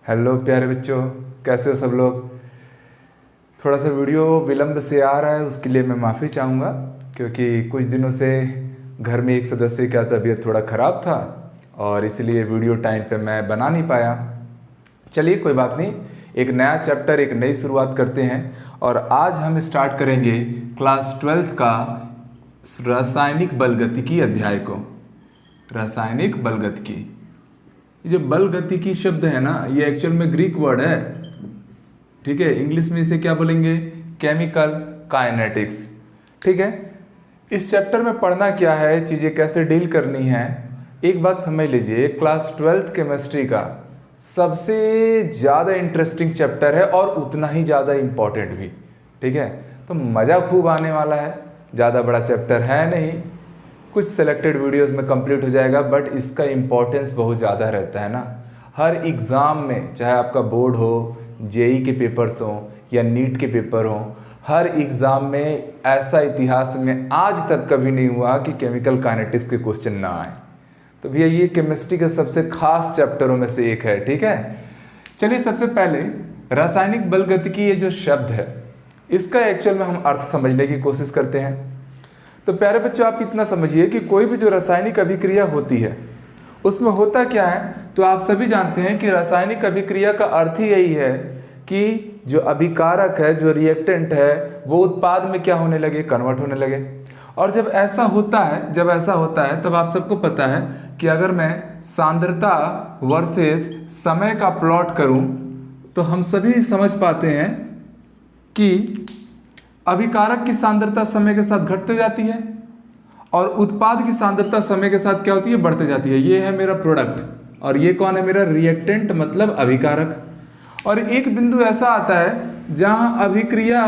Hello प्यारे बच्चों, कैसे हो सब लोग। थोड़ा सा वीडियो विलम्ब से आ रहा है, उसके लिए मैं माफ़ी चाहूँगा क्योंकि कुछ दिनों से घर में एक सदस्य का तबीयत थोड़ा ख़राब था और इसलिए वीडियो टाइम पे मैं बना नहीं पाया। चलिए कोई बात नहीं, एक नया चैप्टर, एक नई शुरुआत करते हैं और आज हम स्टार्ट करेंगे क्लास 12th का रासायनिक बलगतिकी अध्याय को। रासायनिक बलगतिकी, ये जो बलगतिकी शब्द है ना, ये एक्चुअल में ग्रीक वर्ड है। ठीक है, इंग्लिश में इसे क्या बोलेंगे? Chemical kinetics. ठीक है, इस चैप्टर में पढ़ना क्या है, चीज़ें कैसे डील करनी है, एक बात समझ लीजिए, क्लास 12th केमिस्ट्री का सबसे ज़्यादा इंटरेस्टिंग चैप्टर है और उतना ही ज़्यादा इम्पॉर्टेंट भी। ठीक है, तो मज़ा खूब आने वाला है। ज़्यादा बड़ा चैप्टर है नहीं, कुछ सेलेक्टेड वीडियोस में कंप्लीट हो जाएगा, बट इसका इम्पोर्टेंस बहुत ज़्यादा रहता है ना। हर एग्ज़ाम में, चाहे आपका बोर्ड हो, जेई के पेपर्स हों या नीट के पेपर हों, हर एग्ज़ाम में ऐसा इतिहास में आज तक कभी नहीं हुआ कि केमिकल काइनेटिक्स के क्वेश्चन ना आए। तो भैया ये केमिस्ट्री के सबसे खास चैप्टरों में से एक है। ठीक है, चलिए सबसे पहले रासायनिक बलगतिकी ये जो शब्द है, इसका एक्चुअल में हम अर्थ समझने की कोशिश करते हैं। तो प्यारे बच्चों, आप इतना समझिए कि कोई भी जो रासायनिक अभिक्रिया होती है उसमें होता क्या है, तो आप सभी जानते हैं कि रासायनिक अभिक्रिया का अर्थ ही यही है कि जो अभिकारक है, जो रिएक्टेंट है, वो उत्पाद में क्या होने लगे, कन्वर्ट होने लगे। और जब ऐसा होता है तब आप सबको पता है कि अगर मैं सांद्रता वर्सेस समय का प्लॉट करूं तो हम सभी समझ पाते हैं कि अभिकारक की सांद्रता समय के साथ घटते जाती है और उत्पाद की सांद्रता समय के साथ क्या होती है, बढ़ते जाती है। ये है मेरा प्रोडक्ट और ये कौन है, मेरा रिएक्टेंट मतलब अभिकारक। और एक बिंदु ऐसा आता है जहां अभिक्रिया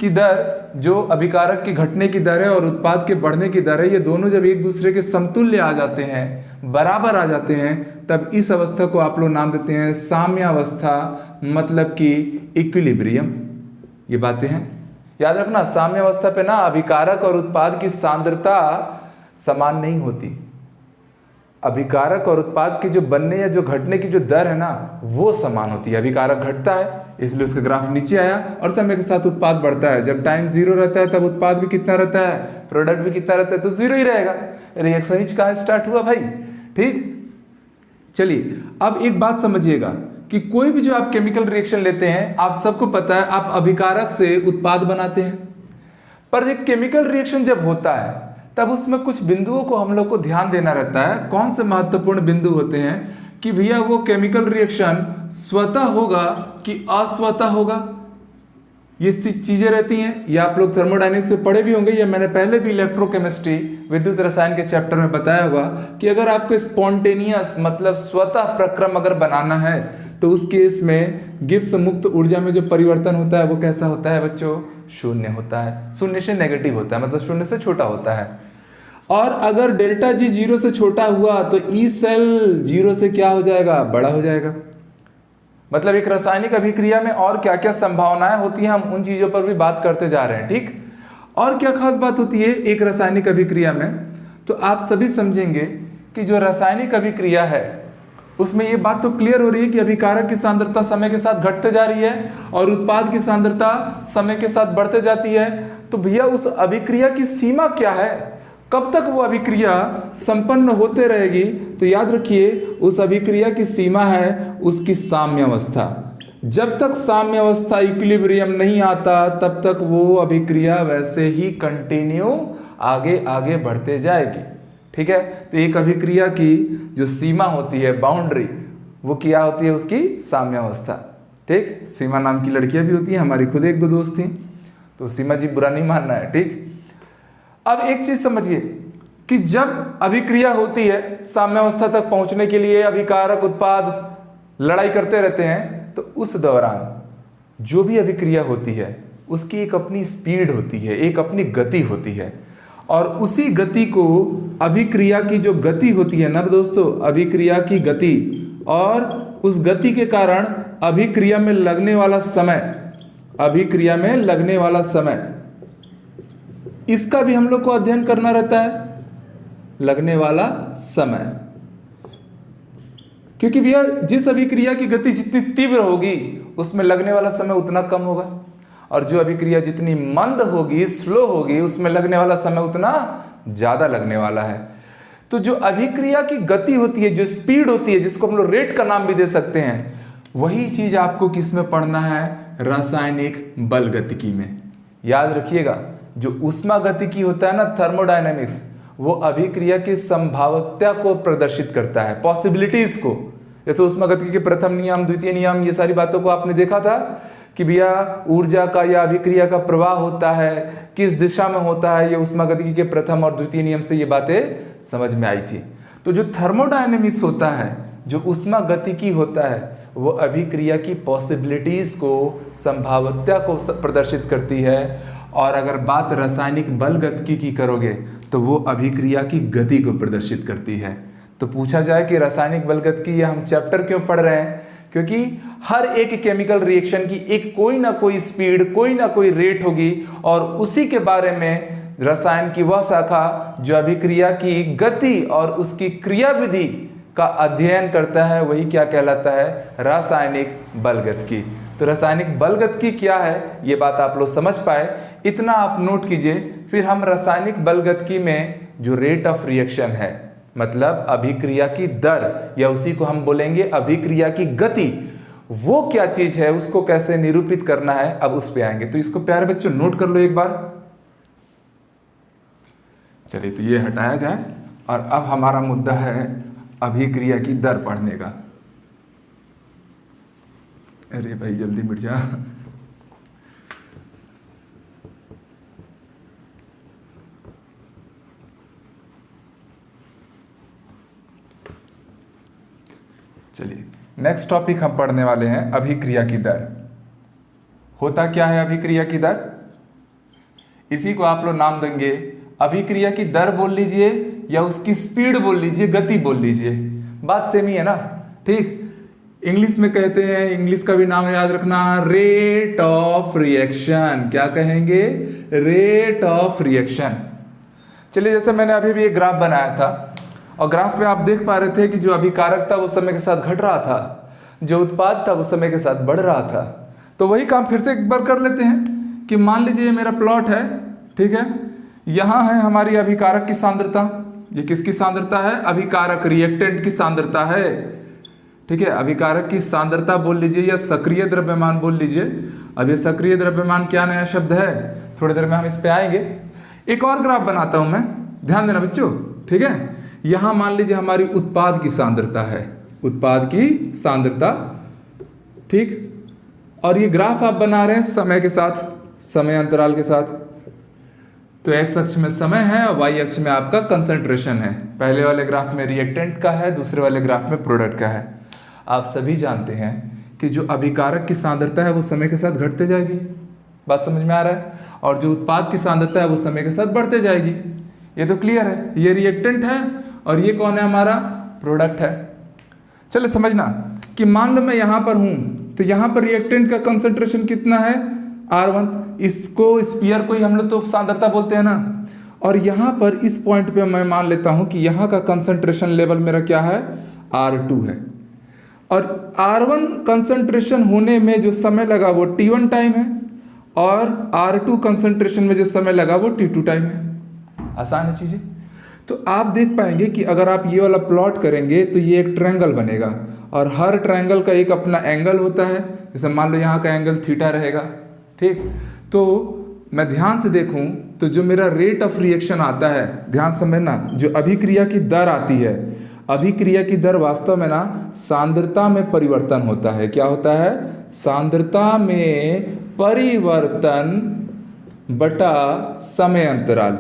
की दर, जो अभिकारक की घटने की दर है और उत्पाद के बढ़ने की दर है, ये दोनों जब एक दूसरे के समतुल्य आ जाते हैं, बराबर आ जाते हैं, तब इस अवस्था को आप लोग नाम देते हैं साम्यावस्था, मतलब कि इक्विलिब्रियम। ये बातें हैं, याद रखना। साम्यावस्था पे ना अभिकारक और उत्पाद की सांद्रता समान नहीं होती। अभिकारक और उत्पाद की जो बनने या जो घटने की जो दर है ना, वो समान होती है। अभिकारक घटता है इसलिए उसका ग्राफ नीचे आया और समय के साथ उत्पाद बढ़ता है। जब टाइम जीरो रहता है तब उत्पाद भी कितना रहता है, प्रोडक्ट भी कितना रहता है, तो जीरो ही रहेगा। रिएक्शन ही कहाँ स्टार्ट हुआ भाई। ठीक, चलिए अब एक बात समझिएगा कि कोई भी जो आप केमिकल रिएक्शन लेते हैं, आप सबको पता है आप अभिकारक से उत्पाद बनाते हैं। पर एक केमिकल रिएक्शन जब होता है तब उसमें कुछ बिंदुओं को हम लोग को ध्यान देना रहता है। कौन से महत्वपूर्ण बिंदु होते हैं कि भैया वो केमिकल रिएक्शन स्वतः होगा कि अस्वतः होगा, ये चीजें रहती हैं। ये आप लोग थर्मोडायनेमिक्स से पढ़े भी होंगे, या मैंने पहले भी इलेक्ट्रोकेमिस्ट्री विद्युत रसायन के चैप्टर में बताया होगा कि अगर आपको स्पॉन्टेनियस मतलब स्वतः प्रक्रम अगर बनाना है तो उस केस में गिब्स मुक्त ऊर्जा में जो परिवर्तन होता है वो कैसा होता है बच्चों, शून्य होता है। शून्य से नेगेटिव होता है, मतलब शून्य से छोटा होता है। और अगर डेल्टा जी जीरो से छोटा हुआ तो ई सेल जीरो से क्या हो जाएगा, बड़ा हो जाएगा। मतलब एक रासायनिक अभिक्रिया में और क्या क्या संभावनाएं होती हैं, हम उन चीजों पर भी बात करते जा रहे हैं। ठीक, और क्या खास बात होती है एक रासायनिक अभिक्रिया में, तो आप सभी समझेंगे कि जो रासायनिक अभिक्रिया है उसमें ये बात तो क्लियर हो रही है कि अभिकारक की सांद्रता समय के साथ घटते जा रही है और उत्पाद की सांद्रता समय के साथ बढ़ते जाती है। तो भैया उस अभिक्रिया की सीमा क्या है, कब तक वो अभिक्रिया संपन्न होते रहेगी, तो याद रखिए उस अभिक्रिया की सीमा है उसकी साम्यावस्था। जब तक साम्यावस्था इक्विलिब्रियम नहीं आता तब तक वो अभिक्रिया वैसे ही कंटिन्यू आगे आगे बढ़ते जाएगी। ठीक है, तो एक अभिक्रिया की जो सीमा होती है, बाउंड्री, वो क्या होती है, उसकी साम्यावस्था। ठीक, सीमा नाम की लड़कियां भी होती हैं, हमारी खुद एक दो दोस्त थी, तो सीमा जी बुरा नहीं मानना है। ठीक, अब एक चीज समझिए कि जब अभिक्रिया होती है साम्यावस्था तक पहुंचने के लिए अभिकारक उत्पाद लड़ाई करते रहते हैं, तो उस दौरान जो भी अभिक्रिया होती है उसकी एक अपनी स्पीड होती है, एक अपनी गति होती है। और उसी गति को अभिक्रिया की जो गति होती है ना दोस्तों, अभिक्रिया की गति और उस गति के कारण अभिक्रिया में लगने वाला समय, अभिक्रिया में लगने वाला समय, इसका भी हम लोग को अध्ययन करना रहता है। लगने वाला समय, क्योंकि भैया जिस अभिक्रिया की गति जितनी तीव्र होगी उसमें लगने वाला समय उतना कम होगा, और जो अभिक्रिया जितनी मंद होगी, स्लो होगी, उसमें लगने वाला समय उतना ज़्यादा लगने वाला है। तो जो अभिक्रिया की गति होती है, जो स्पीड होती है, जिसको हम लोग रेट का नाम भी दे सकते हैं, वही चीज़ आपको किस में पढ़ना है? रासायनिक बल गतिकी में। याद रखिएगा, जो ऊष्मा गतिकी होता है ना, थर्मोडायनेमिक्स, वो अभिक्रिया की संभाव्यता को प्रदर्शित करता है, पॉसिबिलिटीज को। जैसे ऊष्मा गतिकी के प्रथम नियम, द्वितीय नियम, ये सारी बातों को आपने देखा था कि भैया ऊर्जा का या अभिक्रिया का प्रवाह होता है, किस दिशा में होता है, ये ऊष्मा गतिकी के प्रथम और द्वितीय नियम से ये बातें समझ में आई थी। तो जो थर्मोडायनेमिक्स होता है, जो ऊष्मा गतिकी होता है, वो अभिक्रिया की पॉसिबिलिटीज को, संभाव्यता को प्रदर्शित करती है। और अगर बात रासायनिक बल गतिकी की करोगे तो वो अभिक्रिया की गति को प्रदर्शित करती है। तो पूछा जाए कि रासायनिक बल गतिकी हम चैप्टर क्यों पढ़ रहे हैं? क्योंकि हर एक केमिकल रिएक्शन की एक कोई ना कोई स्पीड, कोई ना कोई रेट होगी, और उसी के बारे में रसायन की वह शाखा जो अभिक्रिया की गति और उसकी क्रियाविधि का अध्ययन करता है, वही क्या कहलाता है? रासायनिक बल गतिकी। तो रासायनिक बल गतिकी क्या है, ये बात आप लोग समझ पाए, इतना आप नोट कीजिए। फिर हम रासायनिक बल गतिकी में जो रेट ऑफ रिएक्शन है, मतलब अभिक्रिया की दर, या उसी को हम बोलेंगे अभिक्रिया की गति, वो क्या चीज है, उसको कैसे निरूपित करना है, अब उस पे आएंगे। तो इसको प्यारे बच्चों नोट कर लो एक बार। चलिए, तो ये हटाया जाए, और अब हमारा मुद्दा है अभिक्रिया की दर पढ़ने का। अरे भाई जल्दी मिट जा। चलिए, नेक्स्ट टॉपिक हम पढ़ने वाले हैं अभिक्रिया की दर। होता क्या है अभिक्रिया की दर? इसी को आप लोग नाम देंगे अभिक्रिया की दर बोल लीजिए, या उसकी स्पीड बोल लीजिए, गति बोल लीजिए, बात सेम ही है ना। ठीक, इंग्लिश में कहते हैं, इंग्लिश का भी नाम याद रखना, रेट ऑफ रिएक्शन। क्या कहेंगे? Rate of reaction. चलिए, जैसे मैंने अभी भी एक ग्राफ बनाया था, और ग्राफ में आप देख पा रहे थे कि जो अभिकारक था वो समय के साथ घट रहा था, जो उत्पाद था वो समय के साथ बढ़ रहा था। तो वही काम फिर से एक बार कर लेते हैं कि मान लीजिए ये मेरा प्लॉट है, ठीक है, यहाँ है हमारी अभिकारक की सांद्रता। ये किसकी सांद्रता है? अभिकारक, रिएक्टेंट की सांद्रता है। ठीक है, अभिकारक की सांद्रता बोल लीजिए, या सक्रिय द्रव्यमान बोल लीजिए। अब ये सक्रिय द्रव्यमान क्या नया शब्द है, थोड़ी देर में हम इस पे आएंगे। एक और ग्राफ बनाता हूं मैं, ध्यान देना बच्चों। ठीक है, यहां मान लीजिए हमारी उत्पाद की सांद्रता है, उत्पाद की सांद्रता। ठीक, और ये ग्राफ आप बना रहे हैं समय के साथ, समय अंतराल के साथ। तो एक्स अक्ष में समय है और वाई अक्ष में आपका कंसंट्रेशन है। पहले वाले ग्राफ में रिएक्टेंट का है, दूसरे वाले ग्राफ में प्रोडक्ट का है। आप सभी जानते हैं कि जो अभिकारक की सांद्रता है वो समय के साथ घटते जाएगी, बात समझ में आ रहा है, और जो उत्पाद की सांद्रता है वो समय के साथ बढ़ते जाएगी। ये तो क्लियर है। ये रिएक्टेंट है और ये कौन है? हमारा प्रोडक्ट है। चलिए समझना कि मान लो मैं यहाँ पर हूँ, तो यहाँ पर रिएक्टेंट का कंसंट्रेशन कितना है? R1। इसको स्फीयर को ही हम लोग तो सांद्रता बोलते हैं ना। और यहाँ पर इस पॉइंट पे मैं मान लेता हूँ कि यहाँ का कंसंट्रेशन लेवल मेरा क्या है? R2 है। और R1 कंसंट्रेशन होने में जो समय लगा वो T1 टाइम है, और R2 कंसंट्रेशन में जो समय लगा वो T2 टाइम है। आसान है चीज़ें। तो आप देख पाएंगे कि अगर आप ये वाला प्लॉट करेंगे तो ये एक ट्रायंगल बनेगा, और हर ट्रायंगल का एक अपना एंगल होता है। जैसे मान लो यहाँ का एंगल थीटा रहेगा। ठीक, तो मैं ध्यान से देखूं तो जो मेरा रेट ऑफ रिएक्शन आता है, ध्यान समझना, जो अभिक्रिया की दर आती है, अभिक्रिया की दर वास्तव में ना सांद्रता में परिवर्तन होता है। क्या होता है? सांद्रता में परिवर्तन बटा समय अंतराल।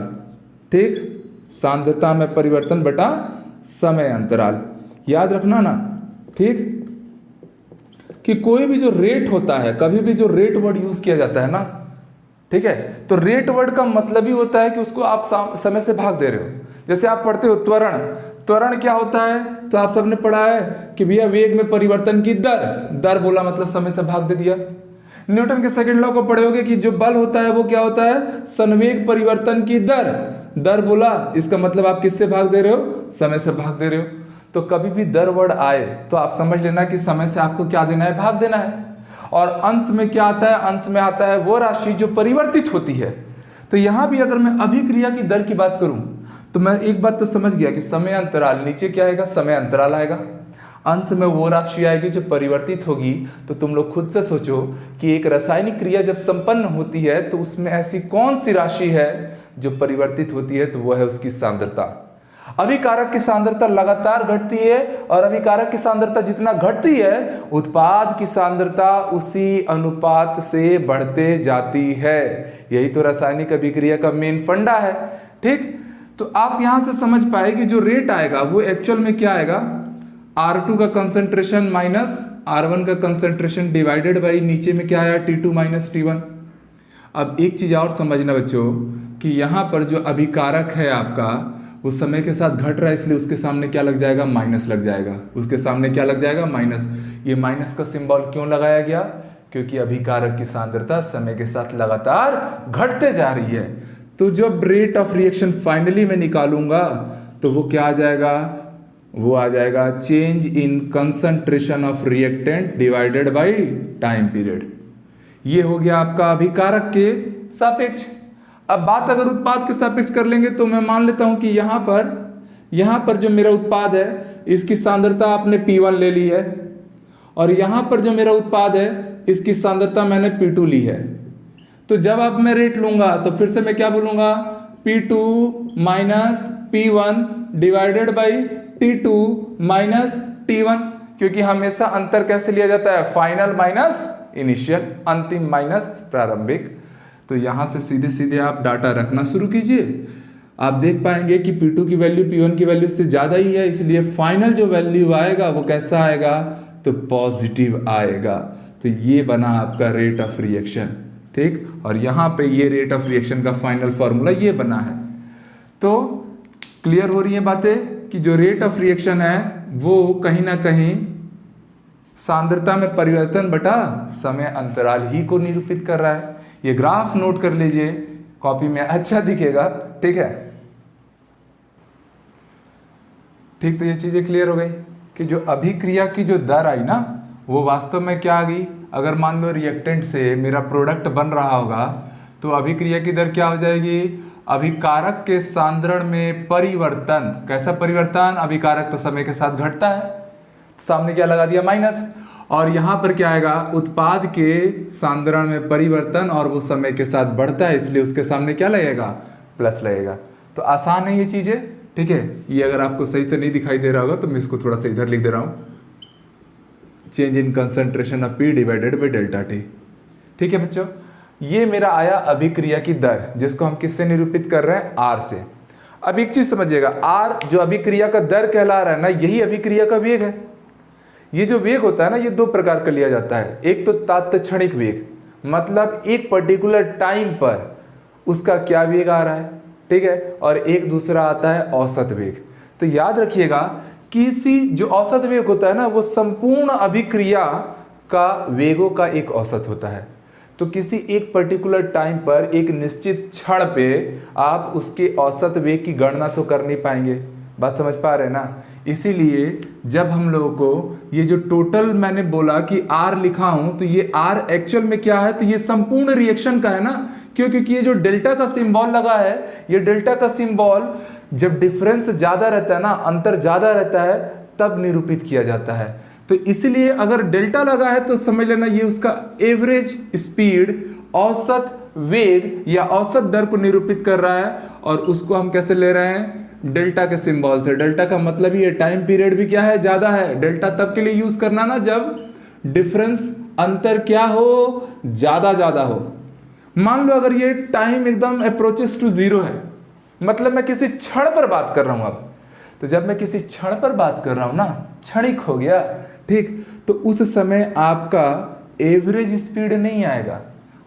ठीक, सांद्रता में परिवर्तन बटा समय अंतराल, याद रखना ना। ठीक, कि कोई भी जो रेट होता है, कभी भी जो रेट वर्ड यूज किया जाता है ना, ठीक है, तो रेट वर्ड का मतलब ही होता है कि उसको आप समय से भाग दे रहे हो। जैसे आप पढ़ते हो त्वरण, त्वरण क्या होता है? तो आप सबने पढ़ा है कि भैया वेग में परिवर्तन की दर, दर बोला मतलब समय से भाग दे दिया। न्यूटन के सेकंड लॉ को पढ़े होगे कि जो बल होता है वो क्या होता है? संवेग परिवर्तन की दर, दर बोला इसका मतलब आप किससे भाग दे रहे हो? समय से भाग दे रहे हो। तो कभी भी दर वर्ड आए तो आप समझ लेना कि समय से आपको क्या देना है, भाग देना है। और अंश में क्या आता है, अंश में आता है वो राशि जो परिवर्तित होती है। तो यहां भी अगर मैं अभिक्रिया की दर की बात करूं तो मैं एक बात तो समझ गया कि समय अंतराल, नीचे क्या आएगा, समय अंतराल आएगा, अंश में वो राशि आएगी जो परिवर्तित होगी। तो तुम लोग खुद से सोचो कि एक रासायनिक क्रिया जब संपन्न होती है तो उसमें ऐसी कौन सी राशि है जो परिवर्तित होती है, तो वो है उसकी सांद्रता। अभिकारक की सांद्रता लगातार घटती है और अभिकारक की सांद्रता जितना घटती है उत्पाद की सांद्रता उसी अनुपात से बढ़ते जाती है। यही तो रासायनिक अभिक्रिया का मेन फंडा है। ठीक, तो आप यहां से समझ पाए कि जो रेट आएगा वो एक्चुअल में क्या आएगा, R2 का कंसंट्रेशन माइनस R1 का कंसंट्रेशन डिवाइडेड बाई नीचे में क्या आया, T2 माइनस T1। अब एक चीज और समझना बच्चों कि यहाँ पर जो अभिकारक है आपका वो समय के साथ घट रहा है, इसलिए उसके सामने क्या लग जाएगा, माइनस लग जाएगा। उसके सामने क्या लग जाएगा, माइनस। ये माइनस का सिंबल क्यों लगाया गया, क्योंकि अभिकारक की सांद्रता समय के साथ लगातार घटते जा रही है। तो जब रेट ऑफ रिएक्शन फाइनली मैं निकालूंगा तो वो क्या आ जाएगा, वो आ जाएगा change in concentration of reactant divided by time period. ये हो गया आपका अभिकारक के सापेक्ष। अब बात अगर उत्पाद के सापेक्ष कर लेंगे तो मैं मान लेता हूं कि यहां पर जो मेरा उत्पाद है इसकी सांद्रता आपने P1 ले ली है और यहां पर जो मेरा उत्पाद है इसकी सांद्रता मैंने P2 ली है। तो जब अब मैं रेट लूंगा तो फिर से मैं क्या बोलूंगा, P2 minus P1 divided by T2 minus T1, क्योंकि हमेशा अंतर कैसे लिया जाता है, फाइनल माइनस इनिशियल, अंतिम माइनस प्रारंभिक। तो यहां से सीधे सीधे आप डाटा रखना शुरू कीजिए। आप देख पाएंगे कि P2 की वैल्यू P1 की वैल्यू से ज़्यादा ही है, इसलिए फाइनल जो वैल्यू आएगा वो कैसा आएगा, तो पॉजिटिव आएगा। तो ये बना आपका रेट ऑफ रिएक्शन। ठीक, और यहाँ पे ये रेट ऑफ रिएक्शन का फाइनल फार्मूला ये बना है। तो क्लियर हो रही है बातें कि जो रेट ऑफ रिएक्शन है वो कहीं ना कहीं सांद्रता में परिवर्तन बटा समय अंतराल ही को निरूपित कर रहा है। ये ग्राफ नोट कर लीजिए, कॉपी में अच्छा दिखेगा। ठीक है, ठीक, तो ये चीजें क्लियर हो गई कि जो अभिक्रिया की जो दर आई ना वो वास्तव में क्या आ गई। अगर मान लो रिएक्टेंट से मेरा प्रोडक्ट बन रहा होगा तो अभिक्रिया की दर क्या हो जाएगी, अभिकारक के सांद्रण में परिवर्तन। कैसा परिवर्तन, अभिकारक तो समय के साथ घटता है, सामने क्या लगा दिया, माइनस। और यहां पर क्या आएगा, उत्पाद के सांद्रण में परिवर्तन, और वो समय के साथ बढ़ता है इसलिए उसके सामने क्या लगेगा, प्लस लगेगा। तो आसान है ये चीजें। ठीक है, ये अगर आपको सही से नहीं दिखाई दे रहा होगा तो मैं इसको थोड़ा सा इधर लिख दे रहा हूं, change in concentration of P divided by delta T। ठीक है बच्चों, ये मेरा आया अभिक्रिया की दर, जिसको हम किससे निरूपित कर रहे हैं, R से। अब एक चीज समझिएगा, R जो अभिक्रिया का दर कहला रहा है ना, यही अभिक्रिया का वेग है। ये जो वेग होता है ना, ये दो प्रकार का लिया जाता है। एक तो तात्क्षणिक वेग, मतलब एक पर्टिकुलर टाइम पर उसका क्या वेग आ रहा है, ठीक है, और एक दूसरा आता है औसत वेग। तो याद रखिएगा, किसी जो औसत वेग होता है ना, वो संपूर्ण अभिक्रिया का वेगों का एक औसत होता है। तो किसी एक पर्टिकुलर टाइम पर, एक निश्चित क्षण पे आप उसके औसत वेग की गणना तो कर नहीं पाएंगे। बात समझ पा रहे हैं ना। इसीलिए जब हम लोगों को ये जो टोटल मैंने बोला कि R लिखा हूं, तो ये R एक्चुअल में क्या है, तो ये संपूर्ण रिएक्शन का है ना। क्यों, क्योंकि ये जो डेल्टा का सिंबल लगा है, ये डेल्टा का सिंबल जब डिफरेंस ज्यादा रहता है ना, अंतर ज्यादा रहता है, तब निरूपित किया जाता है। तो इसलिए अगर डेल्टा लगा है तो समझ लेना ये उसका एवरेज स्पीड, औसत वेग या औसत दर को निरूपित कर रहा है, और उसको हम कैसे ले रहे हैं, डेल्टा के सिंबल से। डेल्टा का मतलब ये टाइम पीरियड भी क्या है, ज्यादा है। डेल्टा तब के लिए यूज करना ना जब डिफरेंस, अंतर क्या हो, ज्यादा हो। मान लो अगर ये टाइम एकदम अप्रोचेस टू जीरो है, मतलब मैं किसी क्षण पर बात कर रहा हूं। अब तो जब मैं किसी क्षण पर बात कर रहा हूं ना, क्षणिक हो गया, ठीक, तो उस समय आपका एवरेज स्पीड नहीं आएगा।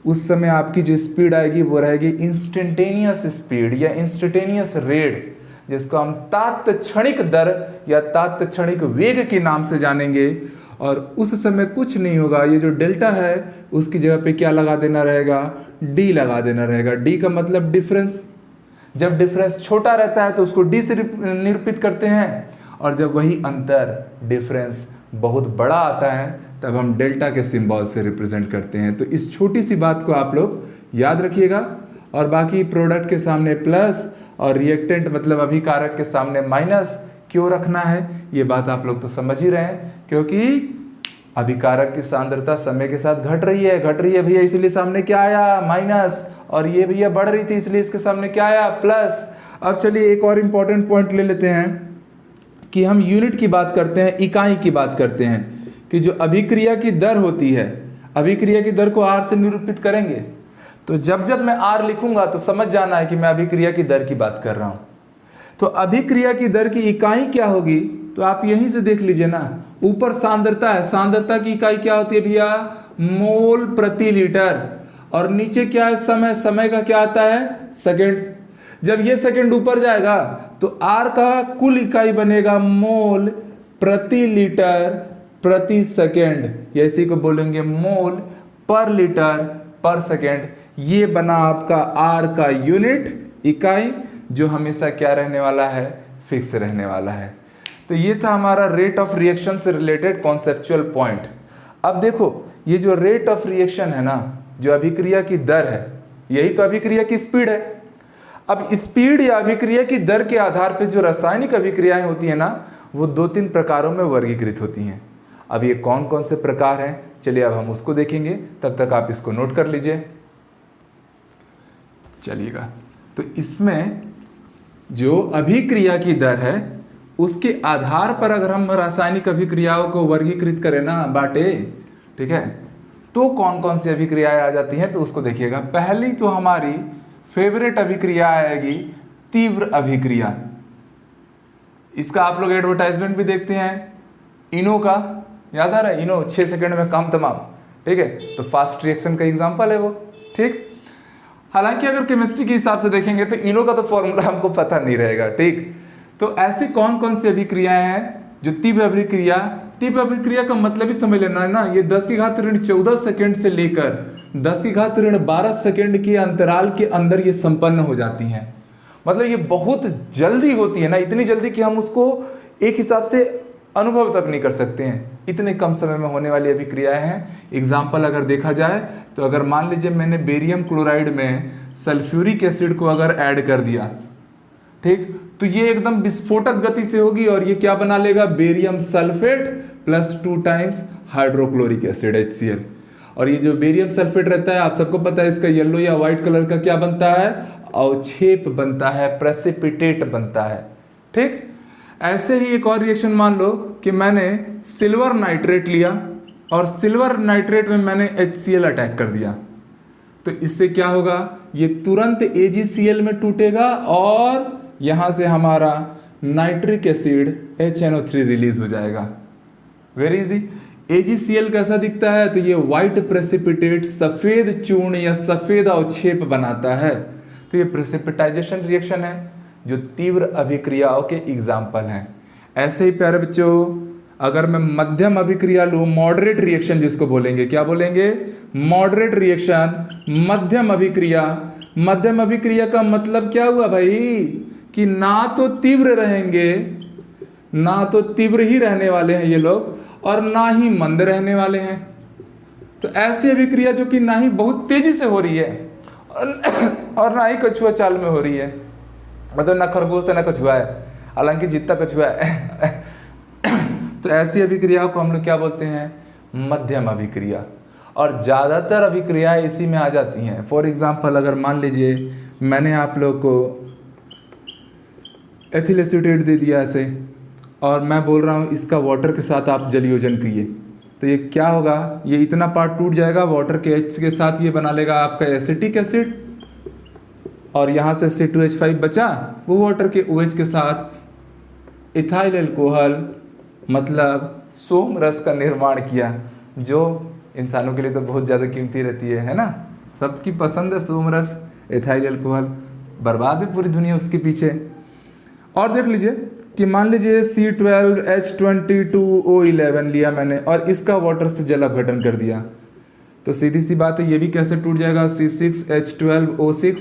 उस समय आपकी जो स्पीड आएगी वो रहेगी इंस्टेंटेनियस स्पीड या इंस्टेंटेनियस रेट, जिसको हम तात्क्षणिक दर या तात्क्षणिक वेग के नाम से जानेंगे। और उस समय कुछ नहीं होगा, ये जो डेल्टा है उसकी जगह पे क्या लगा देना रहेगा, डी लगा देना रहेगा। डी का मतलब डिफरेंस। जब डिफरेंस छोटा रहता है तो उसको डी से निरूपित करते हैं, और जब वही अंतर डिफरेंस बहुत बड़ा आता है तब हम डेल्टा के सिंबल से रिप्रेजेंट करते हैं। तो इस छोटी सी बात को आप लोग याद रखिएगा। और बाकी प्रोडक्ट के सामने प्लस और रिएक्टेंट मतलब अभिकारक के सामने माइनस क्यों रखना है, ये बात आप लोग तो समझ ही रहे हैं, क्योंकि अभिकारक की सांद्रता समय के साथ घट रही है भैया, इसलिए सामने क्या आया माइनस, और ये भैया बढ़ रही थी इसलिए इसके सामने क्या आया प्लस। अब चलिए एक और इम्पॉर्टेंट पॉइंट ले लेते हैं कि हम यूनिट की बात करते हैं, इकाई की बात करते हैं, कि जो अभिक्रिया की दर होती है, अभिक्रिया की दर को आर से निरूपित करेंगे। तो जब जब मैं आर लिखूंगा तो समझ जाना है कि मैं अभिक्रिया की दर की बात कर रहा हूं। तो अभिक्रिया की दर की इकाई क्या होगी, तो आप यहीं से देख लीजिए ना, ऊपर सांद्रता है, सांद्रता की इकाई क्या होती है भैया, मोल प्रति लीटर, और नीचे क्या है समय, समय का क्या आता है सेकंड। जब ये सेकंड ऊपर जाएगा तो आर का कुल इकाई बनेगा मोल प्रति लीटर प्रति सेकंड, या इसी को बोलेंगे मोल पर लीटर पर सेकंड। ये बना आपका आर का यूनिट इकाई, जो हमेशा क्या रहने वाला है, फिक्स रहने वाला है। तो ये था हमारा रेट ऑफ रिएक्शन से रिलेटेड कॉन्सेप्चुअल पॉइंट। अब देखो ये जो रेट ऑफ रिएक्शन है ना, जो अभिक्रिया की दर है, यही तो अभिक्रिया की स्पीड है। अब स्पीड या अभिक्रिया की दर के आधार पर जो रासायनिक अभिक्रियाएं होती है ना, वो 2-3 प्रकारों में वर्गीकृत होती हैं। अब ये कौन कौन से प्रकार हैं, चलिए अब हम उसको देखेंगे, तब तक आप इसको नोट कर लीजिए। चलिएगा, तो इसमें जो अभिक्रिया की दर है उसके आधार पर अगर हम रासायनिक अभिक्रियाओं को वर्गीकृत करें ना, बांटे, ठीक है, तो कौन कौन सी अभिक्रियाएं आ जाती हैं, तो उसको देखिएगा। पहली तो हमारी फेवरेट अभिक्रिया आएगी तीव्र अभिक्रिया। इसका आप लोग एडवर्टाइजमेंट भी देखते हैं, इनो का, याद आ रहा है, इनो 6 सेकंड में काम तमाम, ठीक है, तो फास्ट रिएक्शन का एग्जांपल है वो, ठीक। हालांकि अगर केमिस्ट्री के हिसाब से देखेंगे तो इनो का तो फॉर्मूला हमको पता नहीं रहेगा, ठीक। तो ऐसी कौन कौन सी अभिक्रियाएं हैं जो तीव्र अभिक्रिया, तीव्र अभिक्रिया का मतलब ही समझ लेना है ना, ये 10⁻14 सेकंड से लेकर 10⁻12 सेकंड के अंतराल के अंदर ये संपन्न हो जाती हैं। मतलब ये बहुत जल्दी होती है ना, इतनी जल्दी कि हम उसको एक हिसाब से अनुभव तक नहीं कर सकते हैं, इतने कम समय में होने वाली अभिक्रियाएं हैं। एग्जाम्पल अगर देखा जाए तो अगर मान लीजिए मैंने बेरियम क्लोराइड में सल्फ्यूरिक एसिड को अगर ऐड कर दिया, ठीक, तो ये एकदम विस्फोटक गति से होगी और ये क्या बना लेगा, barium sulphate plus 2 times hydrochloric acid HCl। और ये जो बेरियम सल्फेट रहता है आप सबको पता है, इसका येलो या व्हाइट कलर का क्या बनता है, अवक्षेप बनता है, प्रेसिपिटेट बनता है, ठीक। ऐसे ही एक और रिएक्शन मान लो कि मैंने सिल्वर नाइट्रेट लिया और सिल्वर नाइट्रेट में मैंने HCl अटैक कर दिया, तो इससे क्या होगा, ये तुरंत AgCl में टूटेगा और यहां से हमारा नाइट्रिक एसिड HNO3 रिलीज हो जाएगा। Very easy. AgCl कैसा दिखता है, तो ये व्हाइट प्रेसिपिटेट, सफेद चूर्ण या सफेद अवक्षेप बनाता है। तो ये प्रेसिपिटाइजेशन रिएक्शन है जो तीव्र अभिक्रियाओं के एग्जाम्पल हैं। ऐसे ही प्यारे बच्चों, अगर मैं मध्यम अभिक्रिया लूं, मॉडरेट रिएक्शन जिसको बोलेंगे, क्या बोलेंगे, मॉडरेट रिएक्शन, मध्यम अभिक्रिया। मध्यम अभिक्रिया का मतलब क्या हुआ भाई, कि ना तो तीव्र रहेंगे, ना तो तीव्र ही रहने वाले हैं ये लोग, और ना ही मंद रहने वाले हैं। तो ऐसी अभिक्रिया जो कि ना ही बहुत तेजी से हो रही है और ना ही कछुआ चाल में हो रही है, मतलब ना खरगोश है ना कछुआ है, हालांकि जितना कछुआ है तो ऐसी अभिक्रियाओं को हम लोग क्या बोलते हैं, मध्यम अभिक्रिया। और ज़्यादातर अभिक्रियाएं इसी में आ जाती हैं। फॉर एग्जांपल अगर मान लीजिए मैंने आप लोग को एथिल एसीटेट दे दिया ऐसे, और मैं बोल रहा हूँ इसका वाटर के साथ आप जलयोजन कीजिए, तो ये क्या होगा, ये इतना पार्ट टूट जाएगा, वाटर के H के साथ ये बना लेगा आपका एसिटिक एसिड, और यहाँ से C2H5 बचा, वो वाटर के OH के साथ इथाइल अल्कोहल मतलब सोम रस का निर्माण किया, जो इंसानों के लिए तो बहुत ज़्यादा कीमती रहती है ना, सबकी पसंद है सोम रस, इथाइल अल्कोहल, बर्बाद है पूरी दुनिया उसके पीछे। और देख लीजिए कि मान लीजिए C12H22O11 लिया मैंने और इसका वाटर से जल अपघटन कर दिया, तो सीधी सी बात है ये भी कैसे टूट जाएगा, C6H12O6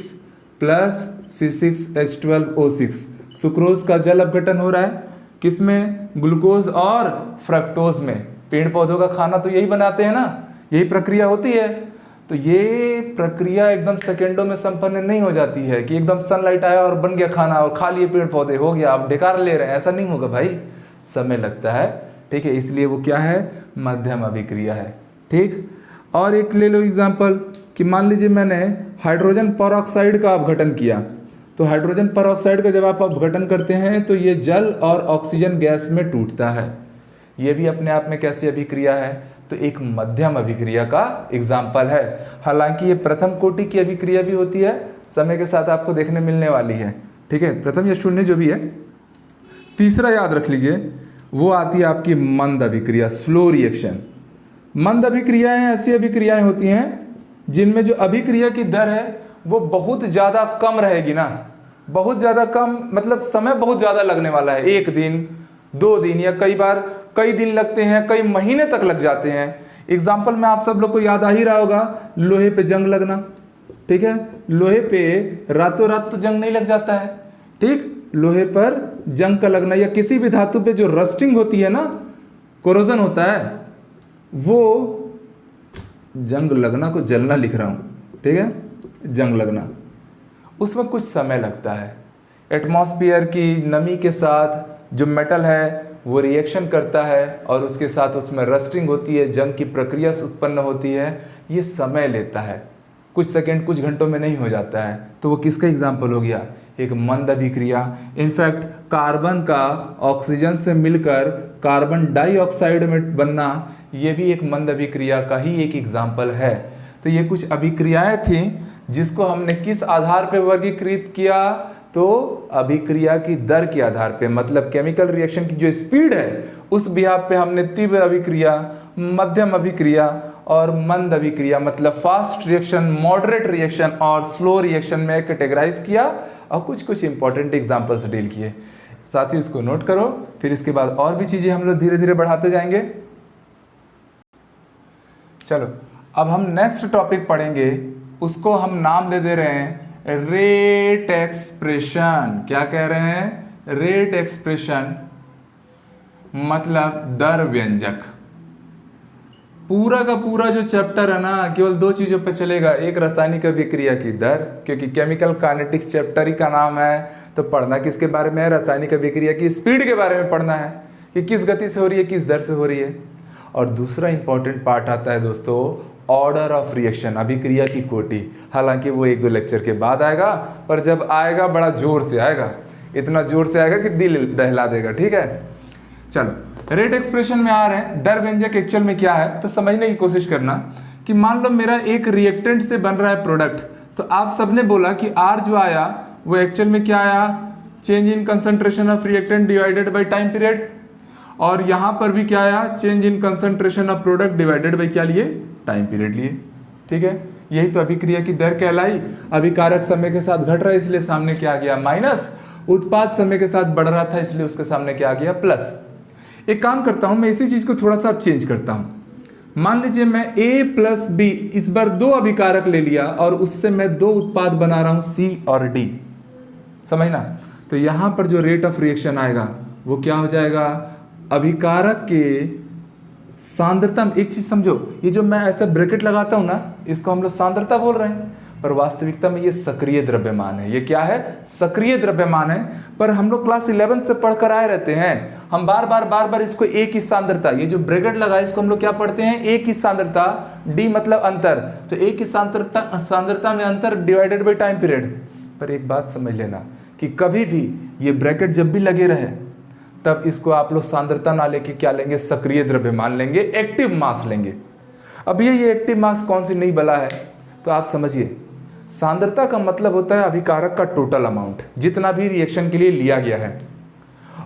प्लस C6H12O6, सुक्रोज का जल अपघटन हो रहा है, किस में? ग्लूकोज और फ्रक्टोज में। पेड़ पौधों का खाना तो यही बनाते हैं ना, यही प्रक्रिया होती है। तो ये प्रक्रिया एकदम सेकेंडों में संपन्न नहीं हो जाती है कि एकदम सनलाइट आया और बन गया खाना और खा लिए पेड़ पौधे, हो गया, आप बेकार ले रहे हैं, ऐसा नहीं होगा भाई, समय लगता है। ठीक है, इसलिए वो क्या है? मध्यम अभिक्रिया है। ठीक, और एक ले लो एग्जाम्पल कि मान लीजिए मैंने हाइड्रोजन परऑक्साइड का अपघटन किया। तो हाइड्रोजन परऑक्साइड का जब आप अपघटन करते हैं तो ये जल और ऑक्सीजन गैस में टूटता है। ये भी अपने आप में कैसी अभिक्रिया है? तो एक मध्यम अभिक्रिया का एग्जाम्पल है। हालांकि ये प्रथम कोटि की अभिक्रिया भी होती है, समय के साथ आपको देखने मिलने वाली है। ठीक है, प्रथम या शून्य जो भी है। तीसरा याद रख लीजिए, वो आती है आपकी मंद अभिक्रिया, स्लो रिएक्शन। मंद अभिक्रियाएं ऐसी अभिक्रियाएं होती हैं जिनमें जो अभिक्रिया की दर है वो बहुत ज़्यादा कम रहेगी ना, बहुत ज़्यादा कम, मतलब समय बहुत ज़्यादा लगने वाला है, 1 दिन 2 दिन या कई बार कई दिन लगते हैं, कई महीने तक लग जाते हैं। एग्जाम्पल में आप सब लोग को याद आ ही रहा होगा, लोहे पे जंग लगना। ठीक है, लोहे पे रातों रात तो जंग नहीं लग जाता है। ठीक, लोहे पर जंग का लगना या किसी भी धातु पे जो रस्टिंग होती है ना, कोरोजन होता है, वो जंग लगना को जलना लिख रहा हूँ। ठीक है, जंग लगना, उसमें कुछ समय लगता है। एटमॉस्फेयर की नमी के साथ जो मेटल है वो रिएक्शन करता है और उसके साथ उसमें रस्टिंग होती है, जंग की प्रक्रिया उत्पन्न होती है। ये समय लेता है, कुछ सेकंड कुछ घंटों में नहीं हो जाता है। तो वो किसका एग्जाम्पल हो गया? एक मंद अभिक्रिया। इनफैक्ट कार्बन का ऑक्सीजन से मिलकर कार्बन डाइऑक्साइड में बनना, ये भी एक मंद अभिक्रिया का ही एक एग्जाम्पल है। तो ये कुछ अभिक्रियाएं थी जिसको हमने किस आधार पर वर्गीकृत किया? तो अभिक्रिया की दर के आधार पे, मतलब केमिकल रिएक्शन की जो स्पीड है उस बिहाफ पे हमने तीव्र अभिक्रिया, मध्यम अभिक्रिया और मंद अभिक्रिया, मतलब फास्ट रिएक्शन, मॉडरेट रिएक्शन और स्लो रिएक्शन में कैटेगराइज किया और कुछ कुछ इंपॉर्टेंट एग्जांपल्स डील किए। साथियों इसको नोट करो, फिर इसके बाद और भी चीज़ें हम लोग धीरे धीरे बढ़ाते जाएंगे। चलो अब हम नेक्स्ट टॉपिक पढ़ेंगे, उसको हम नाम दे रहे हैं रेट एक्सप्रेशन। क्या कह रहे हैं? रेट एक्सप्रेशन मतलब दर व्यंजक। पूरा का पूरा जो चैप्टर है ना, केवल 2 चीज़ों पे चलेगा। एक रासायनिक अभिक्रिया की दर, क्योंकि केमिकल काइनेटिक्स चैप्टर ही का नाम है, तो पढ़ना किसके बारे में है? रासायनिक अभिक्रिया की स्पीड के बारे में पढ़ना है कि किस गति से हो रही है, किस दर से हो रही है। और दूसरा इंपॉर्टेंट पार्ट आता है दोस्तों, ऑर्डर ऑफ रिएक्शन, अभिक्रिया की कोटि। हालांकि वो 1-2 लेक्चर के बाद आएगा, पर जब आएगा बड़ा जोर से आएगा, इतना जोर से आएगा कि दिल दहला देगा। ठीक है, चलो रेट एक्सप्रेशन में आ रहे हैं। दर व्यंजक एक्चुअल में क्या है तो समझने की कोशिश करना कि मान लो मेरा एक रिएक्टेंट से बन रहा है प्रोडक्ट, तो आप सबने बोला कि आर जो आया वो एक्चुअल में क्या आया? Change in concentration of reactant divided by time period. और यहाँ पर भी क्या आया? Change in concentration of product divided by क्या लिए? टाइम पीरियड लिए। ठीक है, यही तो अभिक्रिया की दर कहलाई। अभिकारक समय के साथ घट रहा है इसलिए सामने क्या आ गया? माइनस। उत्पाद समय के साथ बढ़ रहा था इसलिए उसके सामने क्या आ गया? प्लस। एक काम करता हूं, मैं इसी चीज को थोड़ा सा चेंज करता हूं। मान लीजिए मैं A प्लस B, इस बार 2 अभिकारक ले लिया और उससे मैं 2 उत्पाद बना रहा हूं C और D। समझना? तो यहां पर जो रेट ऑफ रिएक्शन आएगा वो क्या हो जाएगा? अभिकारक के सांद्रता में, एक चीज समझो, ये जो मैं ऐसा ब्रैकेट लगाता हूं ना, इसको हम लोग सांद्रता बोल रहे हैं, पर वास्तविकता में ये सक्रिय द्रव्यमान है। ये क्या है? सक्रिय द्रव्यमान है। पर हम लोग क्लास 11 से पढ़कर आए रहते हैं, हम बार बार इसको A की सांद्रता, ये जो ब्रैकेट लगा है इसको हम लोग क्या पढ़ते हैं? A की सांद्रता, D मतलब अंतर, तो A की सांद्रता में अंतर डिवाइडेड बाई टाइम पीरियड। पर एक बात समझ लेना कि कभी भी ये ब्रैकेट जब भी लगे रहे तब इसको आप लोग सांद्रता ना लेके क्या लेंगे? सक्रिय द्रव्यमान लेंगे, एक्टिव मास लेंगे। अब ये एक्टिव मास कौन सी नई बला है? तो आप समझिए, सांद्रता का मतलब होता है अभिकारक का टोटल अमाउंट, जितना भी रिएक्शन के लिए लिया गया है।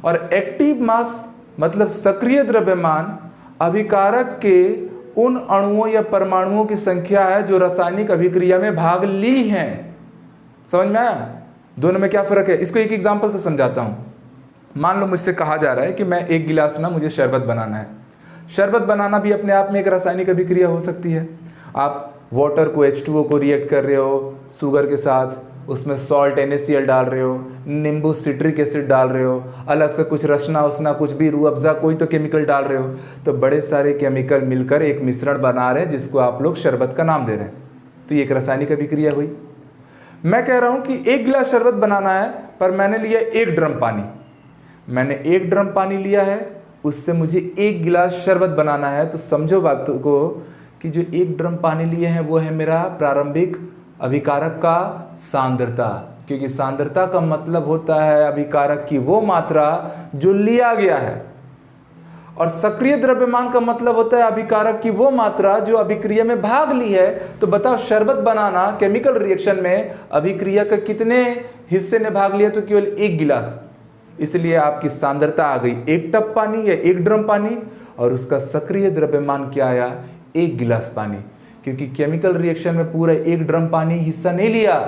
और एक्टिव मास मतलब सक्रिय द्रव्यमान अभिकारक के उन अणुओं या परमाणुओं की संख्या है जो रासायनिक अभिक्रिया में भाग ली हैं। समझ में आया? दोनों में क्या फर्क है? इसको एक एग्जांपल से समझाता हूं। मान लो मुझसे कहा जा रहा है कि मैं 1 गिलास ना मुझे शरबत बनाना है। शरबत बनाना भी अपने आप में एक रासायनिक अभिक्रिया हो सकती है। आप वाटर को H2O को रिएक्ट कर रहे हो शुगर के साथ, उसमें सॉल्ट NaCl डाल रहे हो, नींबू सिट्रिक एसिड डाल रहे हो, अलग से कुछ रसना उसना कुछ भी रूह अफ़ज़ा कोई तो केमिकल डाल रहे हो, तो बड़े सारे केमिकल मिलकर एक मिश्रण बना रहे हैं जिसको आप लोग शरबत का नाम दे रहे हैं। तो ये एक रासायनिक अभिक्रिया हुई। मैं कह रहा हूँ कि 1 गिलास शरबत बनाना है, पर मैंने लिया 1 ड्रम पानी। मैंने 1 ड्रम पानी लिया है, उससे मुझे 1 गिलास शरबत बनाना है। तो समझो बात को कि जो 1 ड्रम पानी लिए हैं वो है मेरा प्रारंभिक अभिकारक का सांद्रता, क्योंकि सांद्रता का मतलब होता है अभिकारक की वो मात्रा जो लिया गया है, और सक्रिय द्रव्यमान का मतलब होता है अभिकारक की वो मात्रा जो अभिक्रिया में भाग ली है। तो बताओ शरबत बनाना केमिकल रिएक्शन में अभिक्रिया का कितने हिस्से ने भाग लिया? तो केवल 1 गिलास। इसलिए आपकी सांद्रता आ गई 1 टब पानी या 1 ड्रम पानी, और उसका सक्रिय द्रव्यमान क्या आया? 1 गिलास पानी, क्योंकि केमिकल रिएक्शन में पूरा 1 ड्रम पानी हिस्सा नहीं लिया,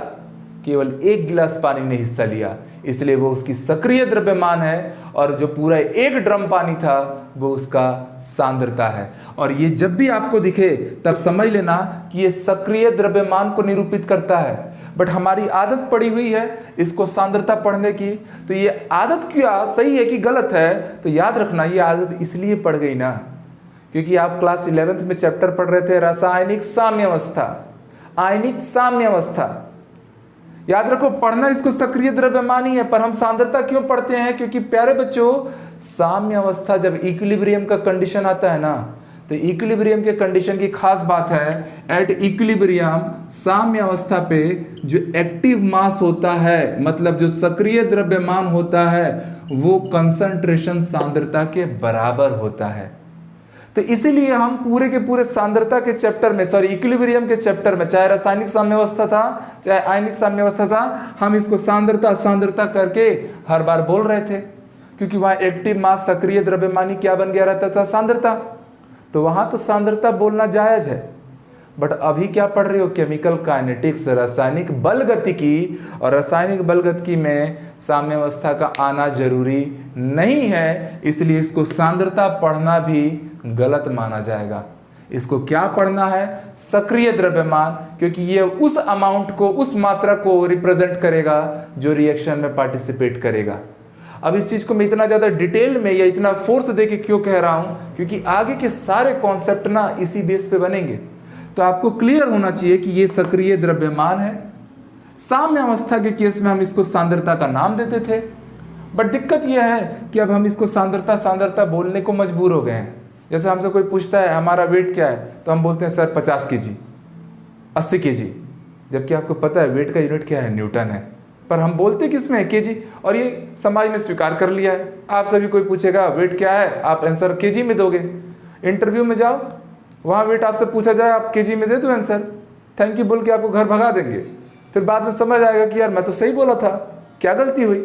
केवल 1 गिलास पानी ने हिस्सा लिया, इसलिए वो उसकी सक्रिय द्रव्यमान है, और जो पूरा 1 ड्रम पानी था वो उसका सांद्रता है। और ये जब भी आपको दिखे तब समझ लेना कि ये सक्रिय द्रव्यमान को निरूपित करता है। बट हमारी आदत पड़ी हुई है इसको सांद्रता पढ़ने की, तो ये आदत क्या सही है कि गलत है? तो याद रखना ये आदत इसलिए पड़ गई ना क्योंकि आप क्लास 11th में चैप्टर पढ़ रहे थे रासायनिक साम्यावस्था, आयनिक साम्यावस्था। याद रखो पढ़ना इसको सक्रिय द्रव्यमान ही है, पर हम सांद्रता क्यों पढ़ते हैं? क्योंकि प्यारे बच्चों साम्यावस्था जब इक्विलिब्रियम का कंडीशन आता है ना, तो इक्विलिब्रियम के कंडीशन की खास बात है एट इक्विलिब्रियम साम्यावस्था पे जो एक्टिव मास होता है, मतलब जो सक्रिय द्रव्यमान होता है, वो कंसंट्रेशन सांद्रता के बराबर होता है। तो इसीलिए हम पूरे के पूरे सांद्रता के चैप्टर में, सॉरी इक्विलिब्रियम के चैप्टर में, चाहे रासायनिक साम्यावस्था था चाहे आयनिक साम्यावस्था था, हम इसको सांद्रता सांद्रता करके हर बार बोल रहे थे, क्योंकि वहाँ एक्टिव मास सक्रिय द्रव्यमानी क्या बन गया रहता था? सांद्रता। तो वहाँ तो सांद्रता बोलना जायज है। बट अभी क्या पढ़ रहे हो? केमिकल काइनेटिक्स, रासायनिक बलगतिकी, और रासायनिक बलगतिकी में साम्यावस्था का आना जरूरी नहीं है, इसलिए इसको सांद्रता पढ़ना भी गलत माना जाएगा। इसको क्या पढ़ना है? सक्रिय द्रव्यमान, क्योंकि ये उस अमाउंट को, उस मात्रा को रिप्रेजेंट करेगा जो रिएक्शन में पार्टिसिपेट करेगा। अब इस चीज को मैं इतना ज्यादा डिटेल में या इतना फोर्स देके क्यों कह रहा हूं? क्योंकि आगे के सारे कॉन्सेप्ट ना इसी बेस पे बनेंगे। तो आपको क्लियर होना चाहिए कि ये सक्रिय द्रव्यमान है। साम्यावस्था के केस में हम इसको सांद्रता का नाम देते थे, बट दिक्कत यह है कि अब हम इसको सांद्रता सांद्रता बोलने को मजबूर हो गए हैं। जैसे हमसे कोई पूछता है हमारा वेट क्या है, तो हम बोलते हैं सर 50 kg, 80 kg, जबकि आपको पता है वेट का यूनिट क्या है? न्यूटन है। पर हम बोलते किस में है? केजी। और ये समाज ने स्वीकार कर लिया है। आप सभी कोई पूछेगा वेट क्या है, आप आंसर केजी में दोगे। इंटरव्यू में जाओ, वहाँ वेट आपसे पूछा जाए, आप केजी में दे दो आंसर, थैंक यू बोल के आपको घर भगा देंगे। फिर बाद में समझ आएगा कि यार मैं तो सही बोला था, क्या गलती हुई?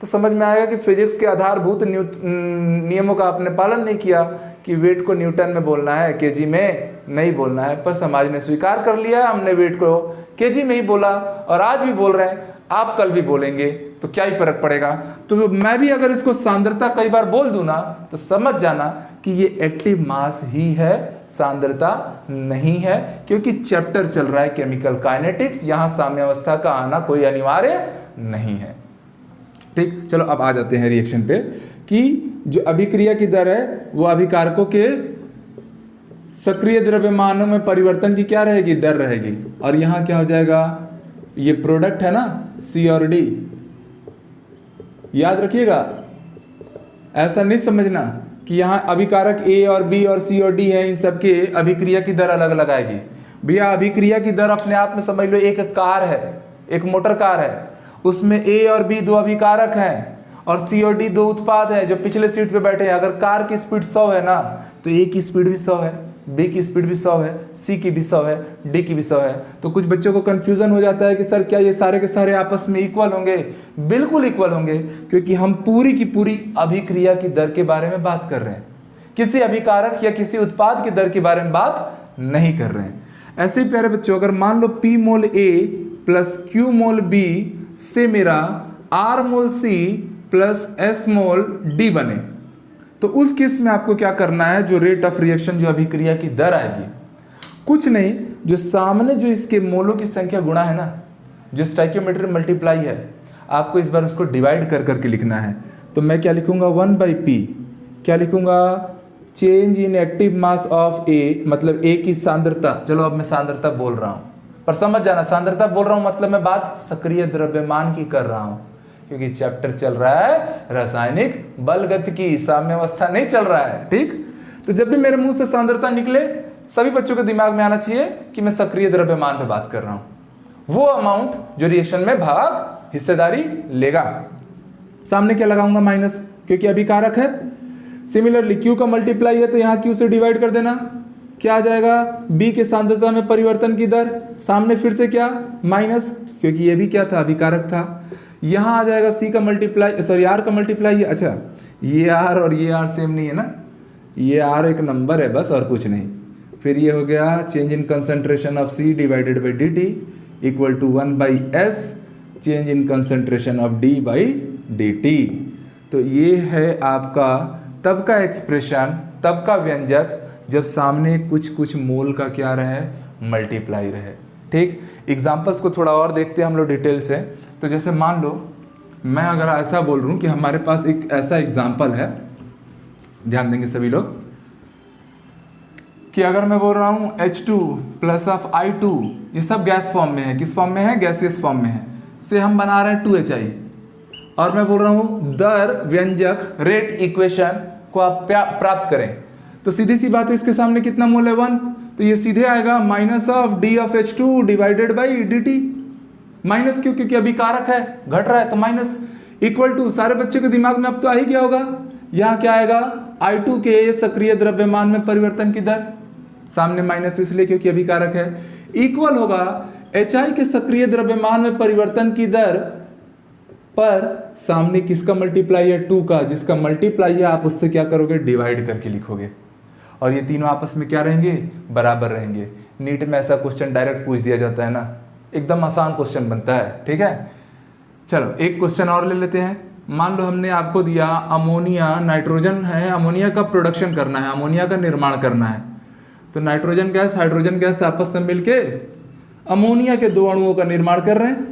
तो समझ में आएगा कि फिजिक्स के आधारभूत नियमों का आपने पालन नहीं किया कि वेट को न्यूटन में बोलना है, केजी में नहीं बोलना है। पर समाज ने स्वीकार कर लिया, हमने वेट को केजी में ही बोला, और आज भी बोल रहे हैं, आप कल भी बोलेंगे, तो क्या ही फर्क पड़ेगा? तो मैं भी अगर इसको सांद्रता कई बार बोल दूं ना, तो समझ जाना कि ये एक्टिव मास ही है, सांद्रता नहीं है, क्योंकि चैप्टर चल रहा है केमिकल काइनेटिक्स, यहां साम्यावस्था का आना कोई अनिवार्य नहीं है। ठीक, चलो अब आ जाते हैं रिएक्शन पे कि जो अभिक्रिया की दर है वो अभिकारकों के सक्रिय द्रव्यमानों में परिवर्तन की क्या रहेगी? दर रहेगी। और यहाँ क्या हो जाएगा? ये प्रोडक्ट है ना C और D, याद रखिएगा, ऐसा नहीं समझना कि यहाँ अभिकारक A और B और C और D है, इन सब के अभिक्रिया की दर अलग अलग आएगी। भैया अभिक्रिया की दर अपने आप में समझ लो एक कार है, एक मोटर कार है, उसमें A और B 2 अभिकारक हैं और C और D 2 उत्पाद हैं जो पिछले सीट पे बैठे हैं। अगर कार की स्पीड 100 है ना, तो A की स्पीड भी 100 है, B की स्पीड भी 100 है, C की भी 100 है, D की भी 100 है। तो कुछ बच्चों को कंफ्यूजन हो जाता है कि सर क्या ये सारे के सारे आपस में इक्वल होंगे? बिल्कुल इक्वल होंगे, क्योंकि हम पूरी की पूरी अभिक्रिया की दर के बारे में बात कर रहे हैं, किसी अभिकारक या किसी उत्पाद की दर के बारे में बात नहीं कर रहे हैं। ऐसे ही प्यारे बच्चों, अगर मान लो P mole A plus Q mole B से मेरा R मोल C प्लस S मोल D बने, तो उस केस में आपको क्या करना है? जो रेट ऑफ रिएक्शन, जो अभिक्रिया की दर आएगी, कुछ नहीं, जो सामने जो इसके मोलों की संख्या गुणा है ना, जो स्टाइकियोमेट्रिक मल्टीप्लाई है आपको इस बार उसको डिवाइड कर करके लिखना है। तो मैं क्या लिखूंगा 1/p, क्या लिखूंगा change in active mass of A, मतलब ए की सांद्रता। चलो अब मैं सांद्रता बोल रहा हूँ, पर समझ जाना सांद्रता बोल रहा हूँ मतलब मैं बात सक्रिय द्रव्यमान की कर रहा हूँ, क्योंकि चैप्टर चल रहा है रासायनिक बलगतिकी, साम्यावस्था नहीं चल रहा है। ठीक, तो जब भी मेरे मुंह से सांद्रता निकले सभी बच्चों के दिमाग में आना चाहिए कि मैं सक्रिय द्रव्यमान पे बात कर रहा हूँ, वो अमाउंट जो रिएक्शन में भाग हिस्सेदारी लेगा। सामने क्या लगाऊंगा माइनस, क्योंकि अभिकारक है। सिमिलरली Q का मल्टीप्लाई है तो यहाँ Q से डिवाइड कर देना, क्या आ जाएगा B के सांद्रता में परिवर्तन की दर, सामने फिर से क्या माइनस, क्योंकि ये भी क्या था अभिकारक था। यहाँ आ जाएगा C का मल्टीप्लाई, सॉरी R का मल्टीप्लाई है। अच्छा ये R और ये R सेम नहीं है ना, ये R एक नंबर है बस और कुछ नहीं। फिर ये हो गया change in concentration of C divided by dt equal to 1/s change in concentration of D by dt। तो ये है आपका तब का एक्सप्रेशन, तब का व्यंजक जब सामने कुछ कुछ मोल का क्या रहे, मल्टीप्लाई रहे। ठीक, एग्जाम्पल्स को थोड़ा और देखते हैं हम लोग डिटेल से। तो जैसे मान लो मैं अगर ऐसा बोल रहा हूँ कि हमारे पास एक ऐसा एग्जाम्पल है, ध्यान देंगे सभी लोग, कि अगर मैं बोल रहा हूँ H2 प्लस ऑफ I2, ये सब गैस फॉर्म में है। किस फॉर्म में है, गैसियस फॉर्म में है। से हम बना रहे हैं 2HI, और मैं बोल रहा हूँ दर व्यंजक रेट इक्वेशन को आप प्राप्त करें। तो सीधी सी बात है, इसके सामने कितना मोल है 1, तो ये सीधे आएगा minus of D of H2 divided by dt। Minus क्यों, क्योंकि अभिकारक है, घट रहा है तो माइनस, इक्वल टू सारे बच्चे के दिमाग में अब तो आ ही क्या होगा, यहाँ क्या आएगा I2 के सक्रिय द्रव्यमान में परिवर्तन की दर, सामने माइनस इसलिए क्योंकि अभिकारक है, इक्वल होगा HI के सक्रिय द्रव्यमान में परिवर्तन की दर पर सामने किसका मल्टीप्लाई है, 2 का, जिसका मल्टीप्लाई है आप उससे क्या करोगे, डिवाइड करके लिखोगे, और ये तीनों आपस में क्या रहेंगे, बराबर रहेंगे। नीट में ऐसा क्वेश्चन डायरेक्ट पूछ दिया जाता है ना, एकदम आसान क्वेश्चन बनता है। ठीक है, चलो एक क्वेश्चन और ले लेते हैं। मान लो हमने आपको दिया अमोनिया, नाइट्रोजन है, अमोनिया का प्रोडक्शन करना है, अमोनिया का निर्माण करना है। तो नाइट्रोजन गैस हाइड्रोजन गैस आपस में मिलके अमोनिया के 2 अणुओं का निर्माण कर रहे हैं।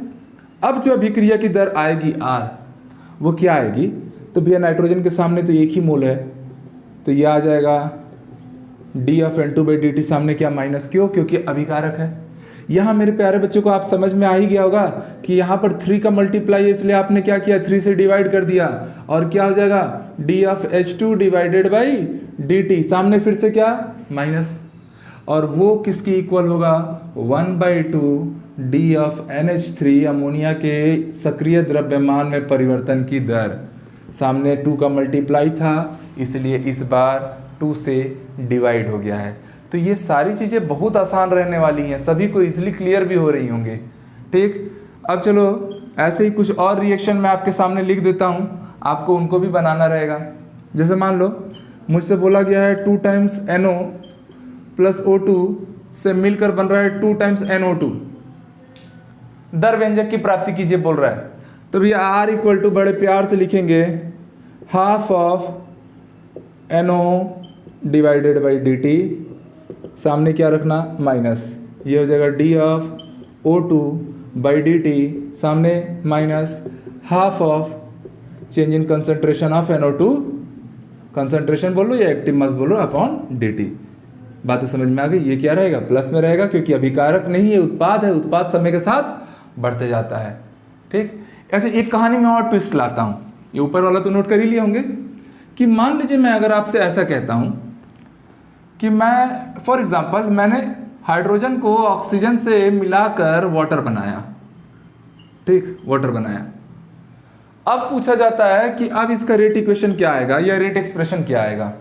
अब जो अभिक्रिया की दर आएगी R, वो क्या आएगी, तो भैया नाइट्रोजन के सामने तो एक ही मोल है, तो ये आ जाएगा D ऑफ N2/dt, सामने क्या माइनस, क्यों, क्योंकि अभिकारक है। यहाँ मेरे प्यारे बच्चों को आप समझ में आ ही गया होगा कि यहाँ पर 3 का मल्टीप्लाई है, इसलिए आपने क्या किया, 3 से डिवाइड कर दिया, और क्या हो जाएगा D of H2 divided by dt, सामने फिर से क्या माइनस, और वो किसकी इक्वल होगा 1/2 D ऑफ NH3 अमोनिया के सक्रिय द्रव्यमान में परिवर्तन की दर, सामने 2 का मल्टीप्लाई था इसलिए इस बार 2 से डिवाइड हो गया है। तो ये सारी चीज़ें बहुत आसान रहने वाली हैं, सभी को इजीली क्लियर भी हो रही होंगे। ठीक, अब चलो ऐसे ही कुछ और रिएक्शन मैं आपके सामने लिख देता हूँ, आपको उनको भी बनाना रहेगा। जैसे मान लो मुझसे बोला गया है 2 टाइम्स NO प्लस O2 से मिलकर बन रहा है 2 टाइम्स NO2, दर व्यंजक की प्राप्ति कीजिए बोल रहा है। तो भैया R इक्वल टू बड़े प्यार से लिखेंगे half of NO divided by dt, सामने क्या रखना माइनस, ये हो जाएगा D of O2 by dt, सामने minus half of change in concentration of NO2, concentration बोलो या एक्टिव मास बोलो, अपॉन dt। बातें समझ में आ गई, ये क्या रहेगा, प्लस में रहेगा, क्योंकि अभिकारक नहीं है, उत्पाद है, उत्पाद समय के साथ बढ़ते जाता है। ठीक, ऐसे एक कहानी में और ट्विस्ट लाता हूँ, ये ऊपर वाला तो नोट कर ही लिए होंगे, कि मान लीजिए मैं अगर आपसे ऐसा कहता हूँ कि मैं फॉर एग्जांपल मैंने हाइड्रोजन को ऑक्सीजन से मिलाकर वाटर बनाया, ठीक, वाटर बनाया। अब पूछा जाता है कि अब इसका रेट इक्वेशन क्या आएगा या रेट एक्सप्रेशन क्या आएगा।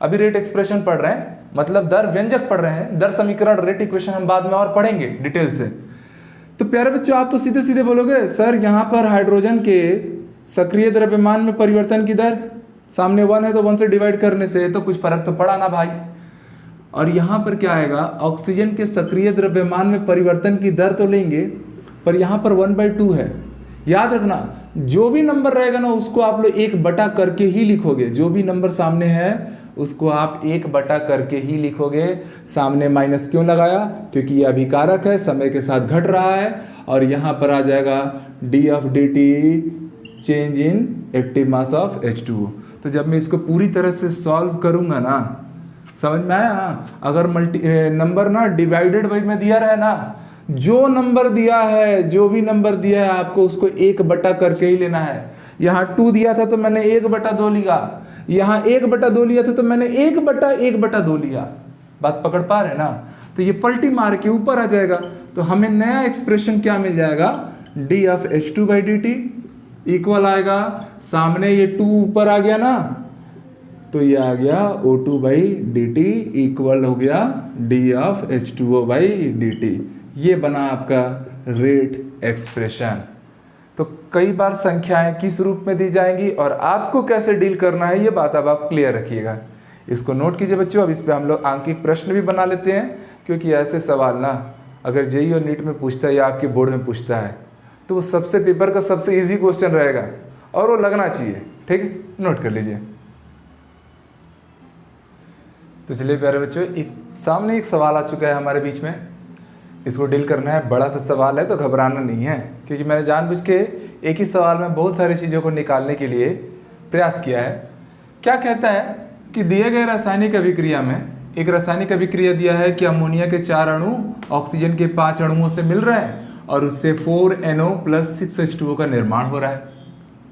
अभी रेट एक्सप्रेशन पढ़ रहे हैं, मतलब दर व्यंजक पढ़ रहे हैं, दर समीकरण रेट इक्वेशन हम बाद में और पढ़ेंगे डिटेल से। तो प्यारे बच्चों आप तो सीधे सीधे बोलोगे सर यहाँ पर हाइड्रोजन के सक्रिय द्रव्यमान में परिवर्तन की दर, सामने 1 है तो 1 से डिवाइड करने से तो कुछ फर्क तो पड़ा ना भाई। और यहाँ पर क्या आएगा, ऑक्सीजन के सक्रिय द्रव्यमान में परिवर्तन की दर तो लेंगे, पर यहाँ पर 1/2 है। याद रखना जो भी नंबर रहेगा ना उसको आप लोग 1 बटा करके ही लिखोगे, जो भी नंबर सामने है उसको आप 1 बटा करके ही लिखोगे। सामने माइनस क्यों लगाया? क्योंकि ये अभिकारक है, समय के साथ घट रहा है। और यहाँ पर आ जाएगा D of D T change in active mass of H2O। तो जब मैं इसको पूरी तरह से सॉल्व करूँगा ना, समझ में आया? अगर नंबर ना डिवाइडेड बाई में दिया रहे ना, जो नंबर दिया है, जो भी नंबर दिया है आपको उसको 1 बटा करके ही लेना है। यहाँ 2 दिया था तो मैंने 1/2 लिया, यहाँ 1/2 लिया था तो मैंने 1/1/2 लिया। बात पकड़ पा रहे ना? तो ये पलटी मार के ऊपर आ जाएगा, तो हमें नया एक्सप्रेशन क्या मिल जाएगा? डी ऑफ H2/dt इक्वल आएगा, सामने ये 2 ऊपर आ गया ना, तो ये आ गया O2/dt इक्वल हो गया डी ऑफ H2O/dt। ये बना आपका रेट एक्सप्रेशन। तो कई बार संख्याएं किस रूप में दी जाएंगी और आपको कैसे डील करना है, ये बात अब आप क्लियर रखिएगा। इसको नोट कीजिए बच्चों। अब इस पे हम लोग आंकिक प्रश्न भी बना लेते हैं, क्योंकि ऐसे सवाल ना अगर जेईई और नीट में पूछता है या आपके बोर्ड में पूछता है तो वो सबसे पेपर का सबसे इजी क्वेश्चन रहेगा और वो लगना चाहिए। ठीक है, नोट कर लीजिए। तो चलिए प्यारे बच्चों, सामने एक सवाल आ चुका है हमारे बीच में, इसको डील करना है। बड़ा सा सवाल है तो घबराना नहीं है, क्योंकि मैंने जानबूझ के एक ही सवाल में बहुत सारी चीज़ों को निकालने के लिए प्रयास किया है। क्या कहता है कि दिए गए रासायनिक अभिक्रिया में, एक रासायनिक अभिक्रिया दिया है कि अमोनिया के 4 अणु ऑक्सीजन के 5 अणुओं से मिल रहे हैं और उससे 4NO + 6H2O का निर्माण हो रहा है।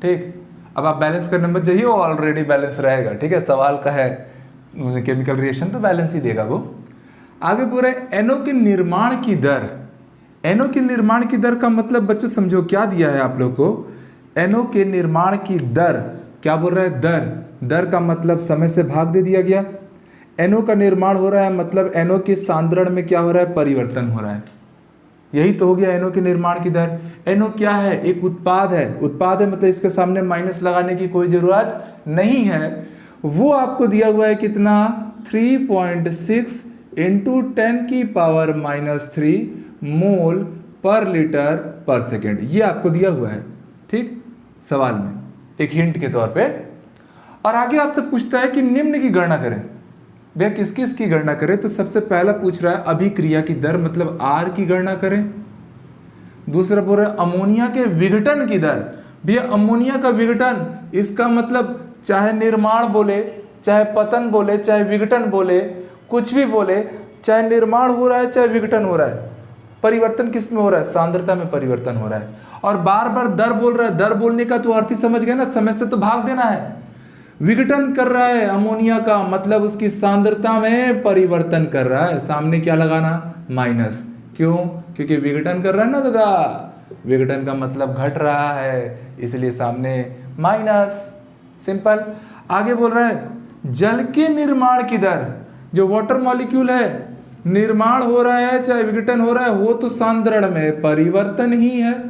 ठीक, अब आप बैलेंस करने मत जाइए, वो ऑलरेडी बैलेंस रहेगा। ठीक है, सवाल का है केमिकल रिएक्शन तो बैलेंस ही देगा वो। आगे पूरे NO के निर्माण की दर, NO के निर्माण की दर का मतलब बच्चों समझो क्या दिया है आप लोग को। NO के निर्माण की दर क्या बोल रहा है? दर का मतलब समय से भाग दे दिया गया। NO का निर्माण हो रहा है मतलब NO के सांद्रण में क्या हो रहा है? परिवर्तन हो रहा है। यही तो हो गया NO के निर्माण की दर। NO क्या है? एक उत्पाद है। उत्पाद है मतलब इसके सामने माइनस लगाने की कोई जरूरत नहीं है। वो आपको दिया हुआ है कितना? 3.6 × 10⁻³ मोल पर लीटर पर सेकेंड, ये आपको दिया हुआ है। ठीक, सवाल में एक हिंट के तौर पे। और आगे आपसे पूछता है कि निम्न की गणना करें। भैया किस किस की गणना करें? तो सबसे पहला पूछ रहा है अभिक्रिया की दर मतलब R की गणना करें। दूसरा बोल रहा है अमोनिया के विघटन की दर। भैया अमोनिया का विघटन, इसका मतलब चाहे निर्माण बोले, चाहे पतन बोले, चाहे विघटन बोले, कुछ भी बोले, चाहे निर्माण हो रहा है चाहे विघटन हो रहा है, परिवर्तन किस में हो रहा है? सांद्रता में परिवर्तन हो रहा है। और बार बार दर बोल रहा है। दर बोलने का तो अर्थ ही समझ गए ना, समय से तो भाग देना है। विघटन कर रहा है अमोनिया का मतलब उसकी सांद्रता में परिवर्तन कर रहा है। सामने क्या लगाना? माइनस। क्यों? क्योंकि विघटन कर रहा है ना दादा, विघटन का मतलब घट रहा है, इसलिए सामने माइनस। सिंपल। आगे बोल रहा है जल के निर्माण की दर, जो वाटर मॉलिक्यूल है, निर्माण हो रहा है चाहे विघटन हो रहा है, वो तो सांद्रण में परिवर्तन ही है,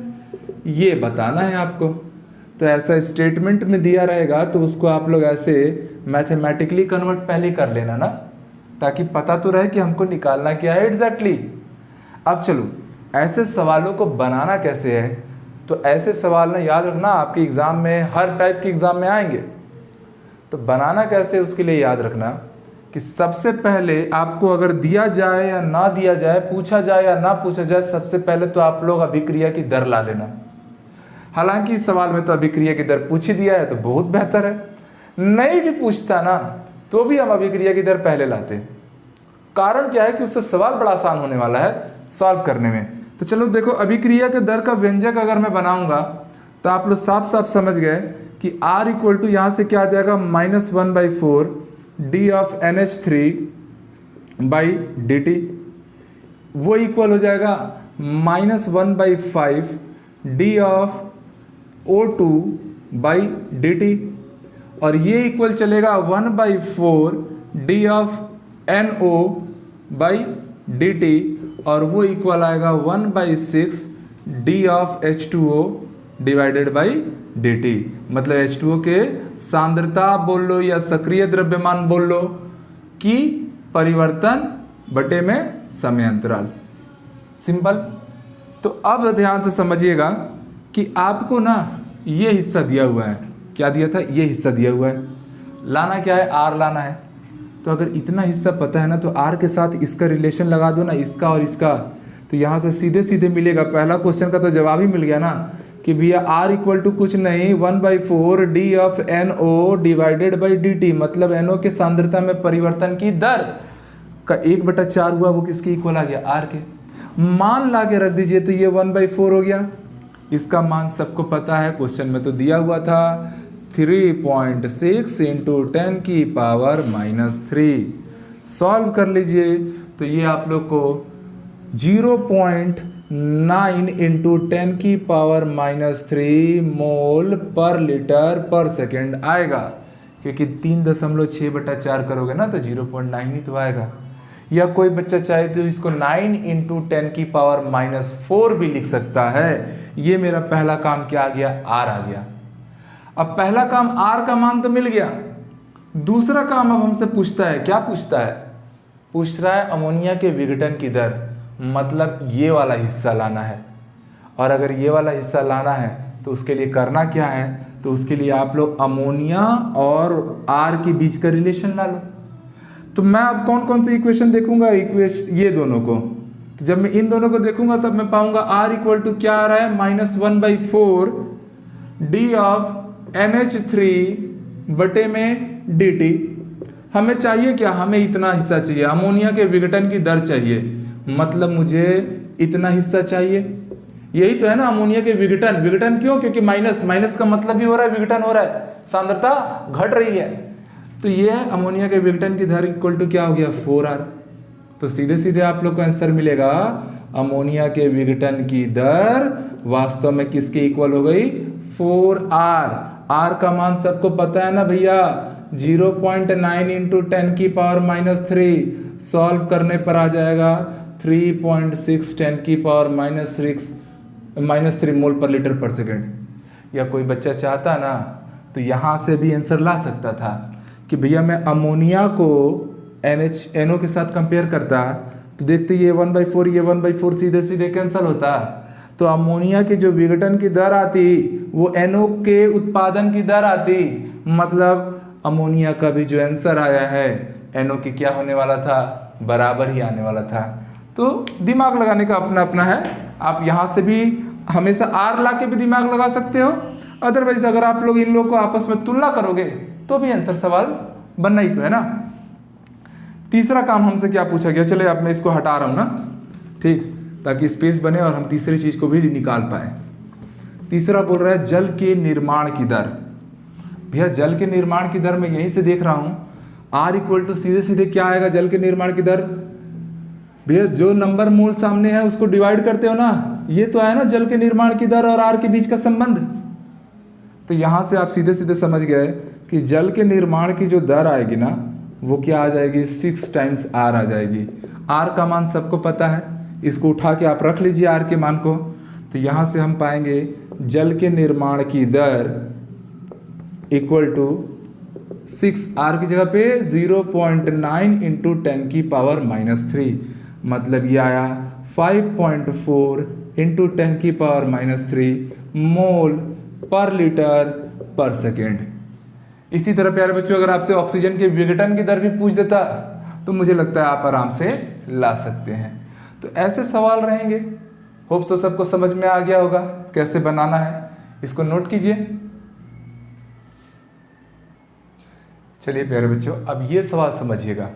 ये बताना है आपको। तो ऐसा स्टेटमेंट में दिया रहेगा तो उसको आप लोग ऐसे मैथमेटिकली कन्वर्ट पहले कर लेना ना, ताकि पता तो रहे कि हमको निकालना क्या है एग्जैक्टली। अब चलो ऐसे सवालों को बनाना कैसे है, तो ऐसे सवाल ना याद रखना आपके एग्ज़ाम में, हर टाइप के एग्ज़ाम में आएंगे। तो बनाना कैसे उसके लिए याद रखना कि सबसे पहले आपको अगर दिया जाए या ना दिया जाए, पूछा जाए या ना पूछा जाए, सबसे पहले तो आप लोग अभिक्रिया की दर ला लेना। हालांकि इस सवाल में तो अभिक्रिया की दर पूछ ही दिया है तो बहुत बेहतर है, नहीं भी पूछता ना तो भी हम अभिक्रिया की दर पहले लाते। कारण क्या है कि उससे सवाल बड़ा आसान होने वाला है सॉल्व करने में। तो चलो देखो, अभिक्रिया के दर का व्यंजक अगर मैं बनाऊंगा तो आप लोग साफ साफ समझ गए कि R इक्वल टू यहाँ से क्या आ जाएगा? -1/4 D ऑफ NH3/dt, वो इक्वल हो जाएगा -1/5 D ऑफ O2/dt, और ये इक्वल चलेगा 1/4 D ऑफ NO/dt, और वो इक्वल आएगा 1/6 D ऑफ H2O/dt। मतलब H2O के सांद्रता बोल लो या सक्रिय द्रव्यमान बोल लो कि परिवर्तन बटे में समय अंतराल। सिंपल। तो अब ध्यान से समझिएगा कि आपको ना ये हिस्सा दिया हुआ है। क्या दिया था? ये हिस्सा दिया हुआ है। लाना क्या है? R लाना है। तो अगर इतना हिस्सा पता है ना, तो आर के साथ इसका रिलेशन लगा दो ना, इसका और इसका, तो यहाँ से सीधे सीधे मिलेगा। पहला क्वेश्चन का तो जवाब ही मिल गया ना कि भैया आर इक्वल टू कुछ नहीं 1/4 D of N O divided by D T, मतलब एनओ के सांद्रता में परिवर्तन की दर का 1/4 हुआ, वो किसके इक्वल आ गया, आर के। मान ला के रख दीजिए, तो ये 1/4 हो गया। इसका मान सबको पता है, क्वेश्चन में तो दिया हुआ था 3.6 इंटू 10 की पावर -3। सॉल्व कर लीजिए, तो ये आप लोग को 0.9 इंटू 10 की पावर -3 मोल पर लीटर पर सेकेंड आएगा, क्योंकि 3.6/4 करोगे ना तो 0.9 ही तो आएगा। या कोई बच्चा चाहे तो इसको 9 इंटू 10 की पावर -4 भी लिख सकता है। ये मेरा पहला काम क्या आ गया, आर आ गया। अब पहला काम आर का मान तो मिल गया, दूसरा काम अब हमसे पूछता है, क्या पूछता है, पूछ रहा है अमोनिया के विघटन की दर, मतलब ये वाला हिस्सा लाना है। और अगर ये वाला हिस्सा लाना है तो उसके लिए करना क्या है, तो उसके लिए आप लोग अमोनिया और आर के बीच का रिलेशन ला लो। तो मैं अब कौन कौन से इक्वेशन देखूंगा, ये दोनों को। तो जब मैं इन दोनों को देखूंगा तब मैं पाऊंगा आर इक्वल टू क्या आ रहा है, -1/4 डी ऑफ NH3 बटे में dt। हमें चाहिए क्या, हमें इतना हिस्सा चाहिए, अमोनिया के विघटन की दर चाहिए, मतलब मुझे इतना हिस्सा चाहिए। यही तो है ना अमोनिया के विघटन। विघटन क्यों, क्योंकि माइनस का मतलब भी हो रहा है विघटन हो रहा है, सांद्रता घट रही है। तो ये है अमोनिया के विघटन की दर इक्वल टू क्या हो गया, 4R। तो सीधे सीधे आप लोग को आंसर मिलेगा अमोनिया के विघटन की दर वास्तव में किसके इक्वल हो गई, 4R। आर का मान सबको पता है ना भैया, 0.9 इंटू 10 की पावर -3। सॉल्व करने पर आ जाएगा 3.6 10 की पावर -3 मोल पर लीटर पर सेकेंड। या कोई बच्चा चाहता ना तो यहाँ से भी आंसर ला सकता था कि भैया मैं अमोनिया को NO के साथ कंपेयर करता, तो देखते ये 1/4 ये 1/4 सीधे सीधे कैंसिल होता, तो अमोनिया की जो विघटन की दर आती वो NO के उत्पादन की दर आती, मतलब अमोनिया का भी जो आंसर आया है NO की क्या होने वाला था, बराबर ही आने वाला था। तो दिमाग लगाने का अपना अपना है, आप यहाँ से भी हमेशा आर ला के भी दिमाग लगा सकते हो, अदरवाइज अगर आप लोग इन लोगों को आपस में तुलना करोगे तो भी आंसर सवाल बनना ही तो है ना। तीसरा काम हमसे क्या पूछा गया, चले अब मैं इसको हटा रहा हूँ ना, ठीक, ताकि स्पेस बने और हम तीसरी चीज को भी निकाल पाए। तीसरा बोल रहा है जल के निर्माण की दर। भैया जल के निर्माण की दर मैं यहीं से देख रहा हूं, आर इक्वल टू सीधे सीधे क्या आएगा, जल के निर्माण की दर। भैया जो नंबर मूल सामने है उसको डिवाइड करते हो ना, ये तो है ना जल के निर्माण की दर और आर के बीच का संबंध। तो यहां से आप सीधे सीधे समझ गए कि जल के निर्माण की जो दर आएगी ना वो क्या आ जाएगी, 6 टाइम्स आर आ जाएगी। आर का मान सबको पता है, इसको उठा के आप रख लीजिए आर के मान को। तो यहाँ से हम पाएंगे जल के निर्माण की दर इक्वल टू 6, आर की जगह पे 0.9 इंटू 10 की पावर -3, मतलब ये आया 5.4 इंटू 10 की पावर -3 मोल पर लीटर पर सेकेंड। इसी तरह प्यारे बच्चों अगर आपसे ऑक्सीजन के विघटन की दर भी पूछ देता तो मुझे लगता है आप आराम से ला सकते हैं। तो ऐसे सवाल रहेंगे, होप सो सबको समझ में आ गया होगा कैसे बनाना है, इसको नोट कीजिए। चलिए प्यारे बच्चों अब ये सवाल समझिएगा,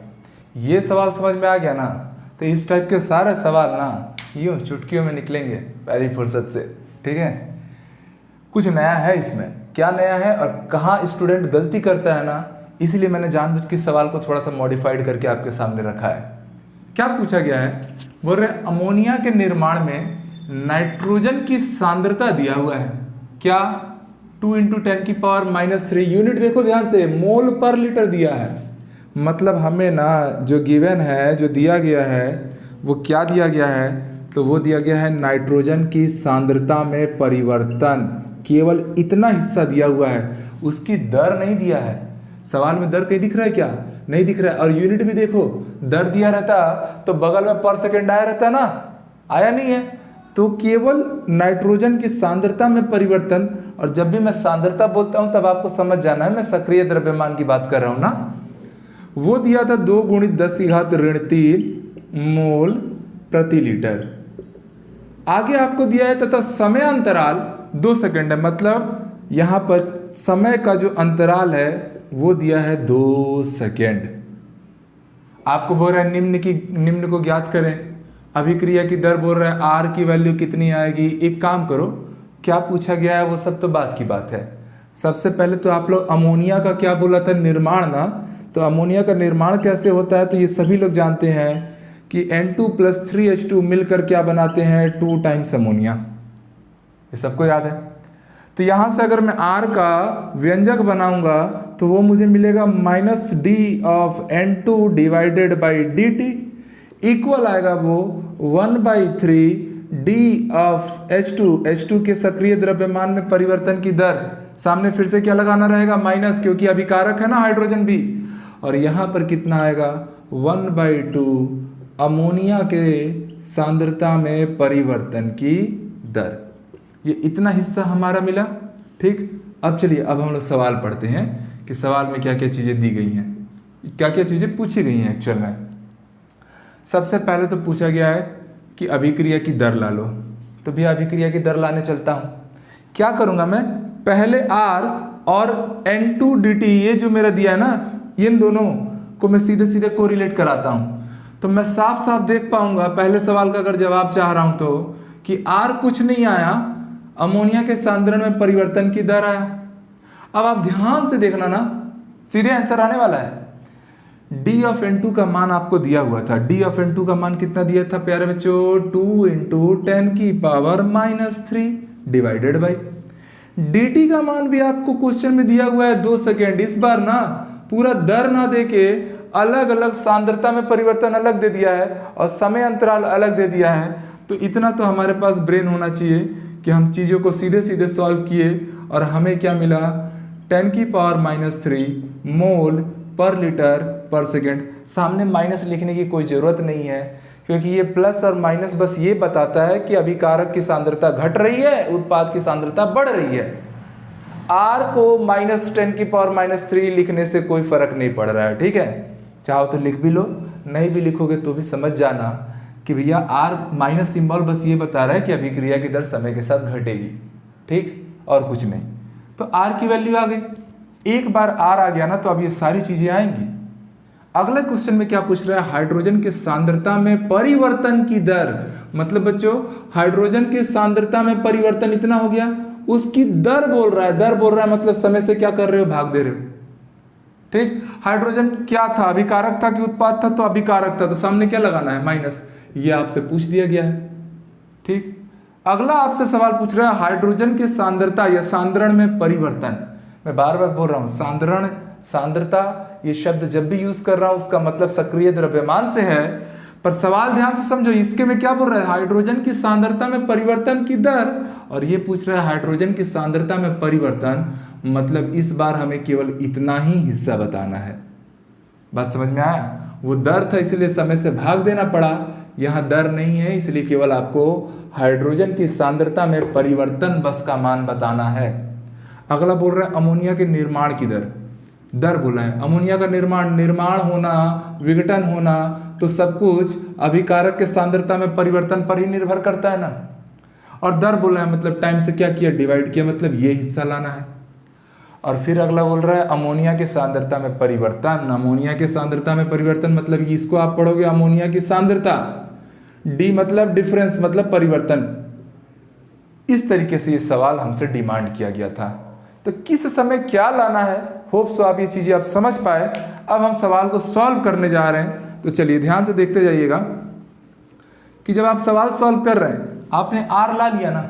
ये सवाल समझ में आ गया ना तो इस टाइप के सारे सवाल ना यूँ चुटकियों में निकलेंगे पहली फुर्सत से, ठीक है। कुछ नया है इसमें, क्या नया है और कहाँ स्टूडेंट गलती करता है ना, इसलिए मैंने जानबूझ के सवाल को थोड़ा सा मॉडिफाइड करके आपके सामने रखा है। क्या पूछा गया है, बोल रहे अमोनिया के निर्माण में नाइट्रोजन की सांद्रता दिया हुआ है, क्या 2 इंटू 10 की पावर -3, यूनिट देखो ध्यान से, मोल पर लीटर दिया है। मतलब हमें ना जो गिवन है, जो दिया गया है वो क्या दिया गया है, तो वो दिया गया है नाइट्रोजन की सांद्रता में परिवर्तन, केवल इतना हिस्सा दिया हुआ है, उसकी दर नहीं दिया है। सवाल में दर कहीं दिख रहा है क्या, नहीं दिख रहा है। और यूनिट भी देखो, दर दिया रहता तो बगल में पर सेकेंड आया रहता ना, आया नहीं है। तो केवल नाइट्रोजन की सांद्रता में परिवर्तन, और जब भी मैं सांद्रता बोलता हूं तब आपको समझ जाना है मैं सक्रिय द्रव्यमान की बात कर रहा हूं ना। वो दिया था 2 × 10⁻³ मोल प्रति लीटर। आगे आपको दिया है तथा समय अंतराल 2 सेकंड है, मतलब यहाँ पर समय का जो अंतराल है वो दिया है 2 सेकंड। आपको बोल रहा है निम्न को ज्ञात करें। अभिक्रिया की दर बोल रहा है आर की वैल्यू कितनी आएगी। एक काम करो, क्या पूछा गया है वो सब तो बात की बात है। सबसे पहले तो आप लोग अमोनिया का क्या बोला था, निर्माण ना। तो अमोनिया का निर्माण कैसे होता है तो ये सभी लोग जानते हैं कि N2 + 3H2 मिलकर क्या बनाते हैं, 2 टाइम्स अमोनिया। ये सबको याद है। तो यहाँ से अगर मैं R का व्यंजक बनाऊंगा तो वो मुझे मिलेगा -d of N2 / dt equal आएगा वो 1/3 d of H2 के सक्रिय द्रव्यमान में परिवर्तन की दर। सामने फिर से क्या लगाना रहेगा, माइनस, क्योंकि अभिकारक है ना हाइड्रोजन भी। और यहाँ पर कितना आएगा 1/2 अमोनिया के सांद्रता में परिवर्तन की दर। ये इतना हिस्सा हमारा मिला। ठीक, अब चलिए अब हम लोग सवाल पढ़ते हैं कि सवाल में क्या क्या चीज़ें दी गई हैं, क्या क्या चीज़ें पूछी गई हैं एक्चुअल में। सबसे पहले तो पूछा गया है कि अभिक्रिया की दर ला लो। तो भी अभिक्रिया की दर लाने चलता हूँ। क्या करूँगा मैं, पहले R और N2 dt ये जो मेरा दिया है ना, इन दोनों को मैं सीधे सीधे कोरिलेट कराता हूँ। तो मैं साफ साफ देख पाऊंगा पहले सवाल का अगर जवाब चाह रहा हूँ तो कि R कुछ नहीं आया, अमोनिया के सांद्रण में परिवर्तन की दर आया। अब आप ध्यान से देखना ना, सीधे आंसर आने वाला है। D of N2 का मान आपको दिया हुआ था। D of N2 का मान कितना दिया था प्यारे बच्चों, 2 × 10⁻³ डिवाइडेड बाई dt का मान भी आपको क्वेश्चन में दिया हुआ है 2 सेकेंड। इस बार ना पूरा दर ना देके अलग अलग सांद्रता में परिवर्तन अलग दे दिया है और समय अंतराल अलग दे दिया है। तो इतना तो हमारे पास ब्रेन होना चाहिए कि हम चीज़ों को सीधे सीधे सॉल्व किए और हमें क्या मिला, 10⁻³ मोल पर लीटर पर सेकेंड। सामने माइनस लिखने की कोई ज़रूरत नहीं है, क्योंकि ये प्लस और माइनस बस ये बताता है कि अभिकारक की सांद्रता घट रही है, उत्पाद की सांद्रता बढ़ रही है। R को -10⁻³ लिखने से कोई फर्क नहीं पड़ रहा है। ठीक है, चाहो तो लिख भी लो, नहीं भी लिखोगे तो भी समझ जाना कि भैया R माइनस सिंबल बस ये बता रहा है कि अभिक्रिया की दर समय के साथ घटेगी। ठीक, और कुछ नहीं। तो R की वैल्यू आ गई। एक बार R आ गया ना तो अब ये सारी चीजें आएंगी। अगले क्वेश्चन में क्या पूछ रहा है, हाइड्रोजन के सांद्रता में परिवर्तन की दर। मतलब बच्चों हाइड्रोजन के सांद्रता में परिवर्तन इतना हो गया, उसकी दर बोल रहा है। दर बोल रहा है मतलब समय से क्या कर रहे हो, भाग दे रहे हो। ठीक, हाइड्रोजन क्या था, अभिकारक था कि उत्पाद था, तो अभिकारक था, तो सामने क्या लगाना है, माइनस। ये आपसे पूछ दिया गया है। ठीक, अगला आपसे सवाल पूछ रहा है हाइड्रोजन के सांद्रता या सांद्रण में परिवर्तन। मैं बार बार बोल रहा हूं सांद्रण, सांद्रता ये शब्द जब भी यूज कर रहा हूं उसका मतलब सक्रिय द्रव्यमान से है। पर सवाल ध्यान से समझो, इसके में क्या बोल रहा है, हाइड्रोजन की सांद्रता में परिवर्तन की दर, और ये पूछ रहा है हाइड्रोजन की सांद्रता में परिवर्तन। मतलब इस बार हमें केवल इतना ही हिस्सा बताना है। बात समझ में आया? वो दर था इसलिए समय से भाग देना पड़ा, यहाँ दर नहीं है इसलिए केवल आपको हाइड्रोजन की सांद्रता में परिवर्तन बस का मान बताना है। अगला बोल रहा है अमोनिया के निर्माण की दर। दर बोला है, अमोनिया का निर्माण होना, विघटन होना, तो सब कुछ अभिकारक के सांद्रता में परिवर्तन पर ही निर्भर करता है ना। और दर बोला है मतलब टाइम से क्या किया, डिवाइड किया, मतलब ये हिस्सा लाना है। और फिर अगला बोल रहा है अमोनिया के सांद्रता में परिवर्तन। अमोनिया के सांद्रता में परिवर्तन मतलब इसको आप पढ़ोगे अमोनिया की सांद्रता, डी मतलब डिफरेंस मतलब परिवर्तन। इस तरीके से ये सवाल हमसे डिमांड किया गया था। तो किस समय क्या लाना है, होप सो आप ये चीजें आप समझ पाए। अब हम सवाल को सॉल्व करने जा रहे हैं, तो चलिए ध्यान से देखते जाइएगा कि जब आप सवाल सॉल्व कर रहे हैं, आपने आर ला लिया ना,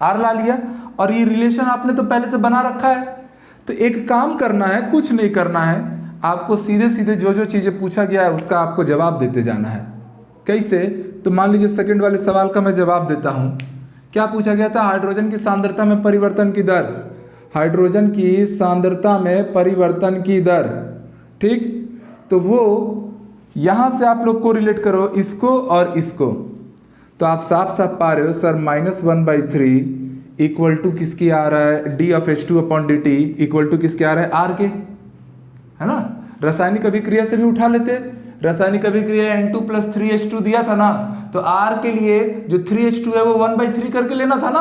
आर ला लिया, और ये रिलेशन आपने तो पहले से बना रखा है। तो एक काम करना है, कुछ नहीं करना है, आपको सीधे सीधे जो जो चीजें पूछा गया है उसका आपको जवाब देते जाना है। कैसे? तो मान लीजिए सेकंड वाले सवाल का मैं जवाब देता हूं। क्या पूछा गया था, हाइड्रोजन की सांद्रता में परिवर्तन की दर। हाइड्रोजन की सांद्रता में परिवर्तन की दर, ठीक। तो वो यहां से आप लोग को रिलेट करो इसको और इसको, तो आप साफ साफ पा रहे हो सर -1/3 इक्वल टू किसकी आ रहा है, d of H2 upon dt equal to किसके आ रहा है, R के, है ना। रासायनिक अभिक्रिया से भी उठा लेते। रासायनिक अभिक्रिया N2+3H2 दिया था ना, तो R के लिए जो 3H2 है वो 1/3 करके लेना था ना,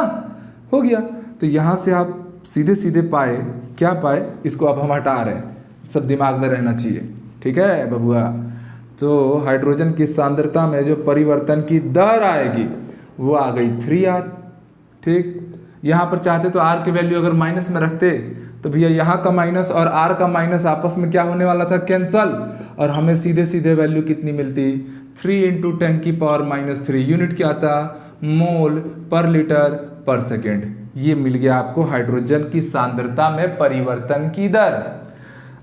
हो गया। तो यहाँ से आप सीधे सीधे पाए, क्या पाए, इसको अब हम हटा रहे हैं, सब दिमाग में रहना चाहिए, ठीक है बबुआ। तो हाइड्रोजन की सांद्रता में जो परिवर्तन की दर आएगी वो आ गई 3R, ठीक। यहाँ पर चाहते तो R की वैल्यू अगर माइनस में रखते तो भैया यहाँ का माइनस और R का माइनस आपस में क्या होने वाला था, कैंसल, और हमें सीधे सीधे वैल्यू कितनी मिलती, 3 × 10⁻³ यूनिट क्या आता, मोल पर लीटर पर सेकेंड। ये मिल गया आपको हाइड्रोजन की सांद्रता में परिवर्तन की दर।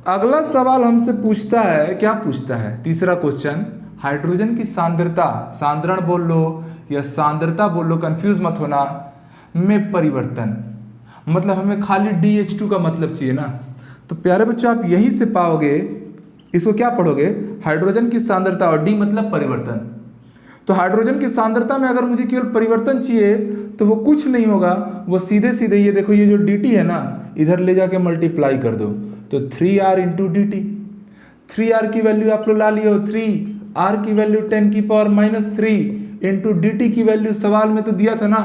अगला सवाल हमसे पूछता है, क्या पूछता है, तीसरा क्वेश्चन, हाइड्रोजन की सांद्रता, सांद्रण बोल लो या सांद्रता बोल लो, कंफ्यूज मत होना, में परिवर्तन, मतलब हमें खाली DH2 का मतलब चाहिए ना। तो प्यारे बच्चों आप यहीं से पाओगे, इसको क्या पढ़ोगे, हाइड्रोजन की सांद्रता, और D मतलब परिवर्तन। तो हाइड्रोजन की सांद्रता में अगर मुझे केवल परिवर्तन चाहिए तो वो कुछ नहीं होगा, वो सीधे सीधे ये देखो, ये जो dt है ना, इधर ले जाके मल्टीप्लाई कर दो, तो 3R × dt। 3R की वैल्यू आप लोग ला लिए हो 3, R की वैल्यू 10⁻³ इंटू dt की वैल्यू सवाल में तो दिया था ना,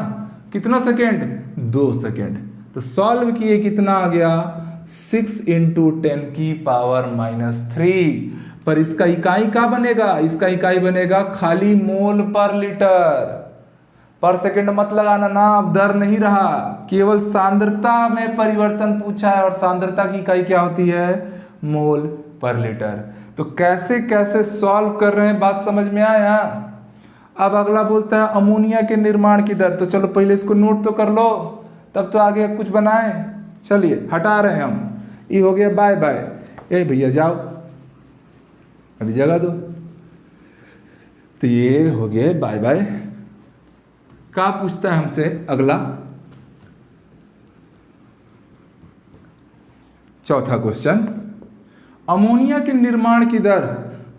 कितना सेकेंड, 2 सेकेंड। तो सॉल्व किए, कितना आ गया, 6 × 10⁻³ पर इसका इकाई क्या बनेगा, इसका इकाई बनेगा खाली मोल पर लीटर, पर सेकेंड मत लगाना ना, अब दर नहीं रहा, केवल सांद्रता में परिवर्तन पूछा है, और सांद्रता की इकाई क्या होती है, मोल पर लीटर। तो कैसे कैसे सॉल्व कर रहे हैं, बात समझ में आया। अब अगला बोलता है अमोनिया के निर्माण की दर, तो चलो पहले इसको नोट तो कर लो, तब तो आगे कुछ बनाए। चलिए हटा रहे हैं हम, ये हो गया बाय बाय, ए भैया जाओ अभी जगह दो, तो ये हो गया बाय बाय। क्या पूछता है हमसे अगला, चौथा क्वेश्चन, अमोनिया के निर्माण की दर,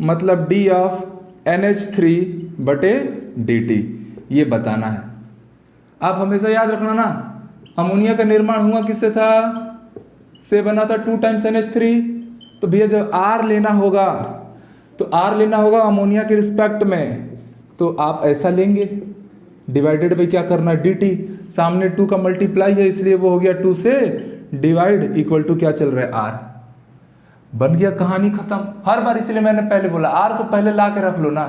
मतलब D ऑफ NH3/dt, ये बताना है। आप हमेशा याद रखना ना, अमोनिया का निर्माण हुआ किससे था, से बना था 2 × NH3। तो भैया जब R लेना होगा तो R लेना होगा अमोनिया के रिस्पेक्ट में, तो आप ऐसा लेंगे, डिवाइडेड बाई क्या करना, dt, सामने 2 का मल्टीप्लाई है इसलिए वो हो गया 2 से डिवाइड, इक्वल टू क्या चल रहा है, R, बन गया, कहानी खत्म। हर बार इसलिए मैंने पहले बोला R को पहले ला के रख लो ना,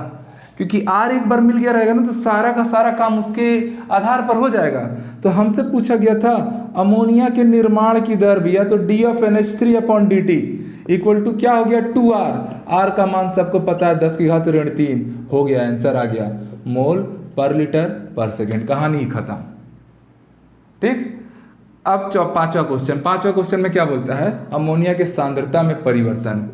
क्योंकि R एक बार मिल गया रहेगा ना तो सारा का सारा काम उसके आधार पर हो जाएगा। तो हमसे पूछा गया था अमोनिया के निर्माण की दर भैया, तो D of NH3/dt equal to क्या हो गया, 2R, R का मान सबको पता है 10⁻³ हो गया, आंसर आ गया मोल पर लीटर पर सेकेंड, कहानी खत्म, ठीक। अब पांचवा क्वेश्चन में क्या बोलता है, अमोनिया के सांद्रता में परिवर्तन,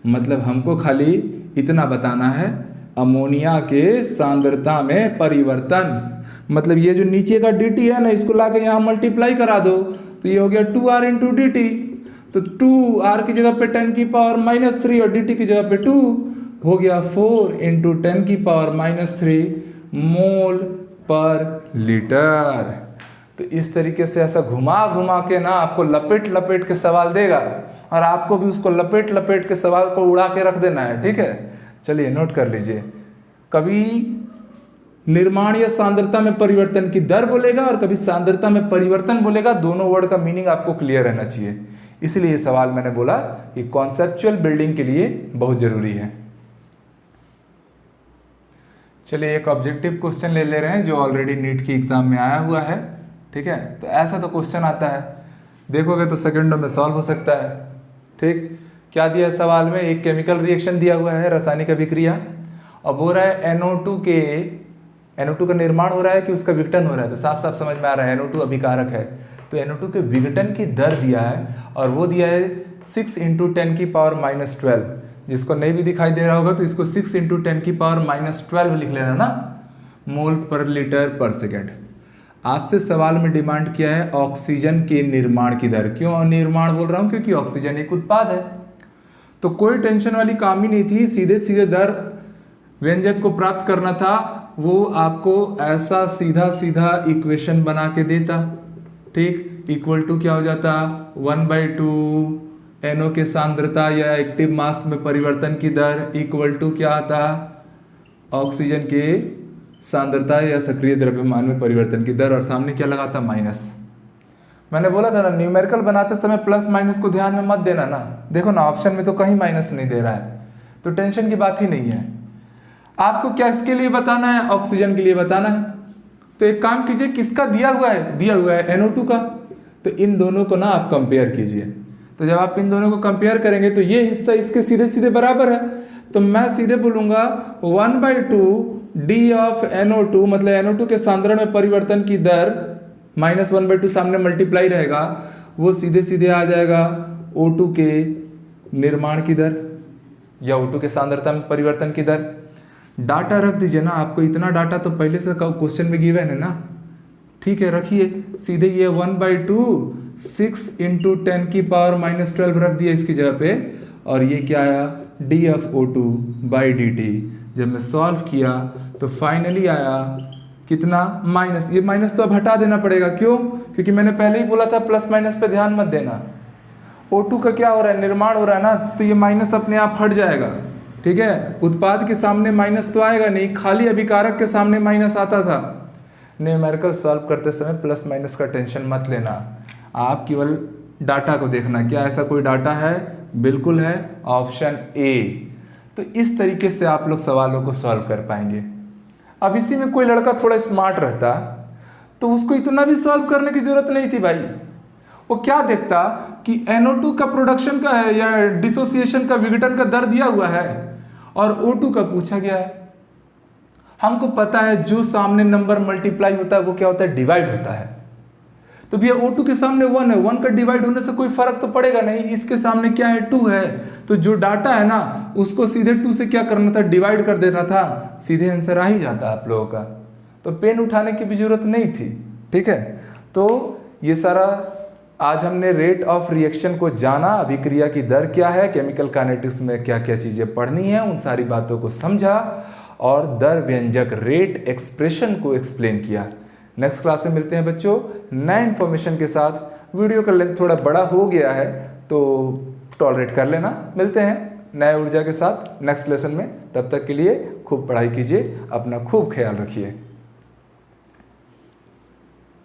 मतलब हमको खाली इतना बताना है, अमोनिया के सांद्रता में परिवर्तन, मतलब ये जो नीचे का dt है ना, इसको लाके यहाँ मल्टीप्लाई करा दो, तो ये हो गया 2R × dt, तो 2R की जगह पे 10⁻³ और dt की जगह पे 2, हो गया 4 × 10⁻³ मोल पर लीटर। तो इस तरीके से ऐसा घुमा घुमा के ना आपको लपेट लपेट के सवाल देगा, और आपको भी उसको लपेट लपेट के सवाल को उड़ा के रख देना है, ठीक है। चलिए नोट कर लीजिए, कभी निर्माण या सांद्रता में परिवर्तन की दर बोलेगा और कभी सांद्रता में परिवर्तन बोलेगा, दोनों वर्ड का मीनिंग आपको क्लियर रहना चाहिए। इसलिए ये सवाल मैंने बोला कि कॉन्सेप्चुअल बिल्डिंग के लिए बहुत जरूरी है। चलिए एक ऑब्जेक्टिव क्वेश्चन ले रहे हैं जो ऑलरेडी नीट की एग्जाम में आया हुआ है, ठीक है। तो ऐसा तो क्वेश्चन आता है, देखोगे तो सेकंडों में सॉल्व हो सकता है, ठीक। क्या दिया है सवाल में, एक केमिकल रिएक्शन दिया हुआ है, रासायनिक अभिक्रिया, अब हो रहा है NO2 का निर्माण हो रहा है कि उसका विघटन हो रहा है, तो साफ साफ समझ में आ रहा है NO2 अभिकारक है, तो NO2 के विघटन की दर दिया है, और वो दिया है 6 × 10⁻12, जिसको नहीं भी दिखाई दे रहा होगा तो इसको 6 × 10⁻12 लिख लेना ना, मोल पर लीटर पर सेकेंड। आपसे सवाल में डिमांड किया है ऑक्सीजन के निर्माण की दर, क्यों निर्माण बोल रहा हूँ, क्योंकि ऑक्सीजन एक उत्पाद है, तो कोई टेंशन वाली काम ही नहीं थी, सीधे सीधे दर व्यंजक को प्राप्त करना था, वो आपको ऐसा सीधा सीधा इक्वेशन बना के देता, ठीक। इक्वल टू क्या हो जाता, 1/2 NO के सांद्रता या एक्टिव मास में परिवर्तन की दर इक्वल टू क्या आता, ऑक्सीजन के सांद्रता या सक्रिय द्रव्यमान में परिवर्तन की दर, और सामने क्या लगा था, माइनस। मैंने बोला था ना न्यूमेरिकल बनाते समय प्लस माइनस को ध्यान में मत देना ना, देखो ना ऑप्शन में तो कहीं माइनस नहीं दे रहा है, तो टेंशन की बात ही नहीं है। आपको क्या इसके लिए बताना है, ऑक्सीजन के लिए बताना है। तो एक काम कीजिए, किसका दिया हुआ है NO2 का, तो इन दोनों को ना आप कंपेयर कीजिए। तो जब आप इन दोनों को कंपेयर करेंगे तो ये हिस्सा इसके सीधे सीधे बराबर है, तो मैं सीधे बोलूंगा 1/2 D ऑफ NO2, मतलब NO2 के सांद्रण में परिवर्तन की दर -1/2 सामने मल्टीप्लाई रहेगा, वो सीधे सीधे आ जाएगा O2 के निर्माण की दर या O2 के सांद्रता में परिवर्तन की दर। डाटा रख दीजिए ना, आपको इतना डाटा तो पहले से क्वेश्चन में गिवन है ना, ठीक है, रखिए सीधे ये 1/2 6 × 10⁻⁻12 रख दिया इसकी जगह पे, और ये क्या आया D ऑफ O2/dt। जब मैं सॉल्व किया तो फाइनली आया कितना, माइनस। ये माइनस तो अब हटा देना पड़ेगा, क्यों, क्योंकि मैंने पहले ही बोला था प्लस माइनस पे ध्यान मत देना। O2 का क्या हो रहा है, निर्माण हो रहा है ना, तो ये माइनस अपने आप हट जाएगा, ठीक है। उत्पाद के सामने माइनस तो आएगा नहीं, खाली अभिकारक के सामने माइनस आता था। न्यूमेरिकल सॉल्व करते समय प्लस माइनस का टेंशन मत लेना, आप केवल डाटा को देखना, क्या ऐसा कोई डाटा है, बिल्कुल है, ऑप्शन ए। तो इस तरीके से आप लोग सवालों को सॉल्व कर पाएंगे। अब इसी में कोई लड़का थोड़ा स्मार्ट रहता तो उसको इतना भी सॉल्व करने की जरूरत नहीं थी भाई। वो क्या देखता कि NO2 का प्रोडक्शन का है या डिसोसिएशन का, विघटन का दर दिया हुआ है और O2 का पूछा गया है। हमको पता है जो सामने नंबर मल्टीप्लाई होता है वो क्या होता है, डिवाइड होता है। तो भैया O2 के सामने 1 है, 1 का डिवाइड होने से कोई फर्क तो पड़ेगा नहीं, इसके सामने क्या है, 2 है, तो जो डाटा है ना उसको सीधे 2 से क्या करना था, डिवाइड कर देना था, सीधे आंसर आ ही जाता आप लोगों का। तो पेन उठाने की भी जरूरत नहीं थी, ठीक है। तो ये सारा आज हमने रेट ऑफ रिएक्शन को जाना, अभिक्रिया की दर क्या है, केमिकल काइनेटिक्स में क्या क्या चीजें पढ़नी है, उन सारी बातों को समझा और दर व्यंजक रेट एक्सप्रेशन को एक्सप्लेन किया। नेक्स्ट क्लास में मिलते हैं बच्चों नए इन्फॉर्मेशन के साथ। वीडियो का लेंथ थोड़ा बड़ा हो गया है तो टॉलरेट कर लेना। मिलते हैं नए ऊर्जा के साथ नेक्स्ट लेसन में, तब तक के लिए खूब पढ़ाई कीजिए, अपना खूब ख्याल रखिए।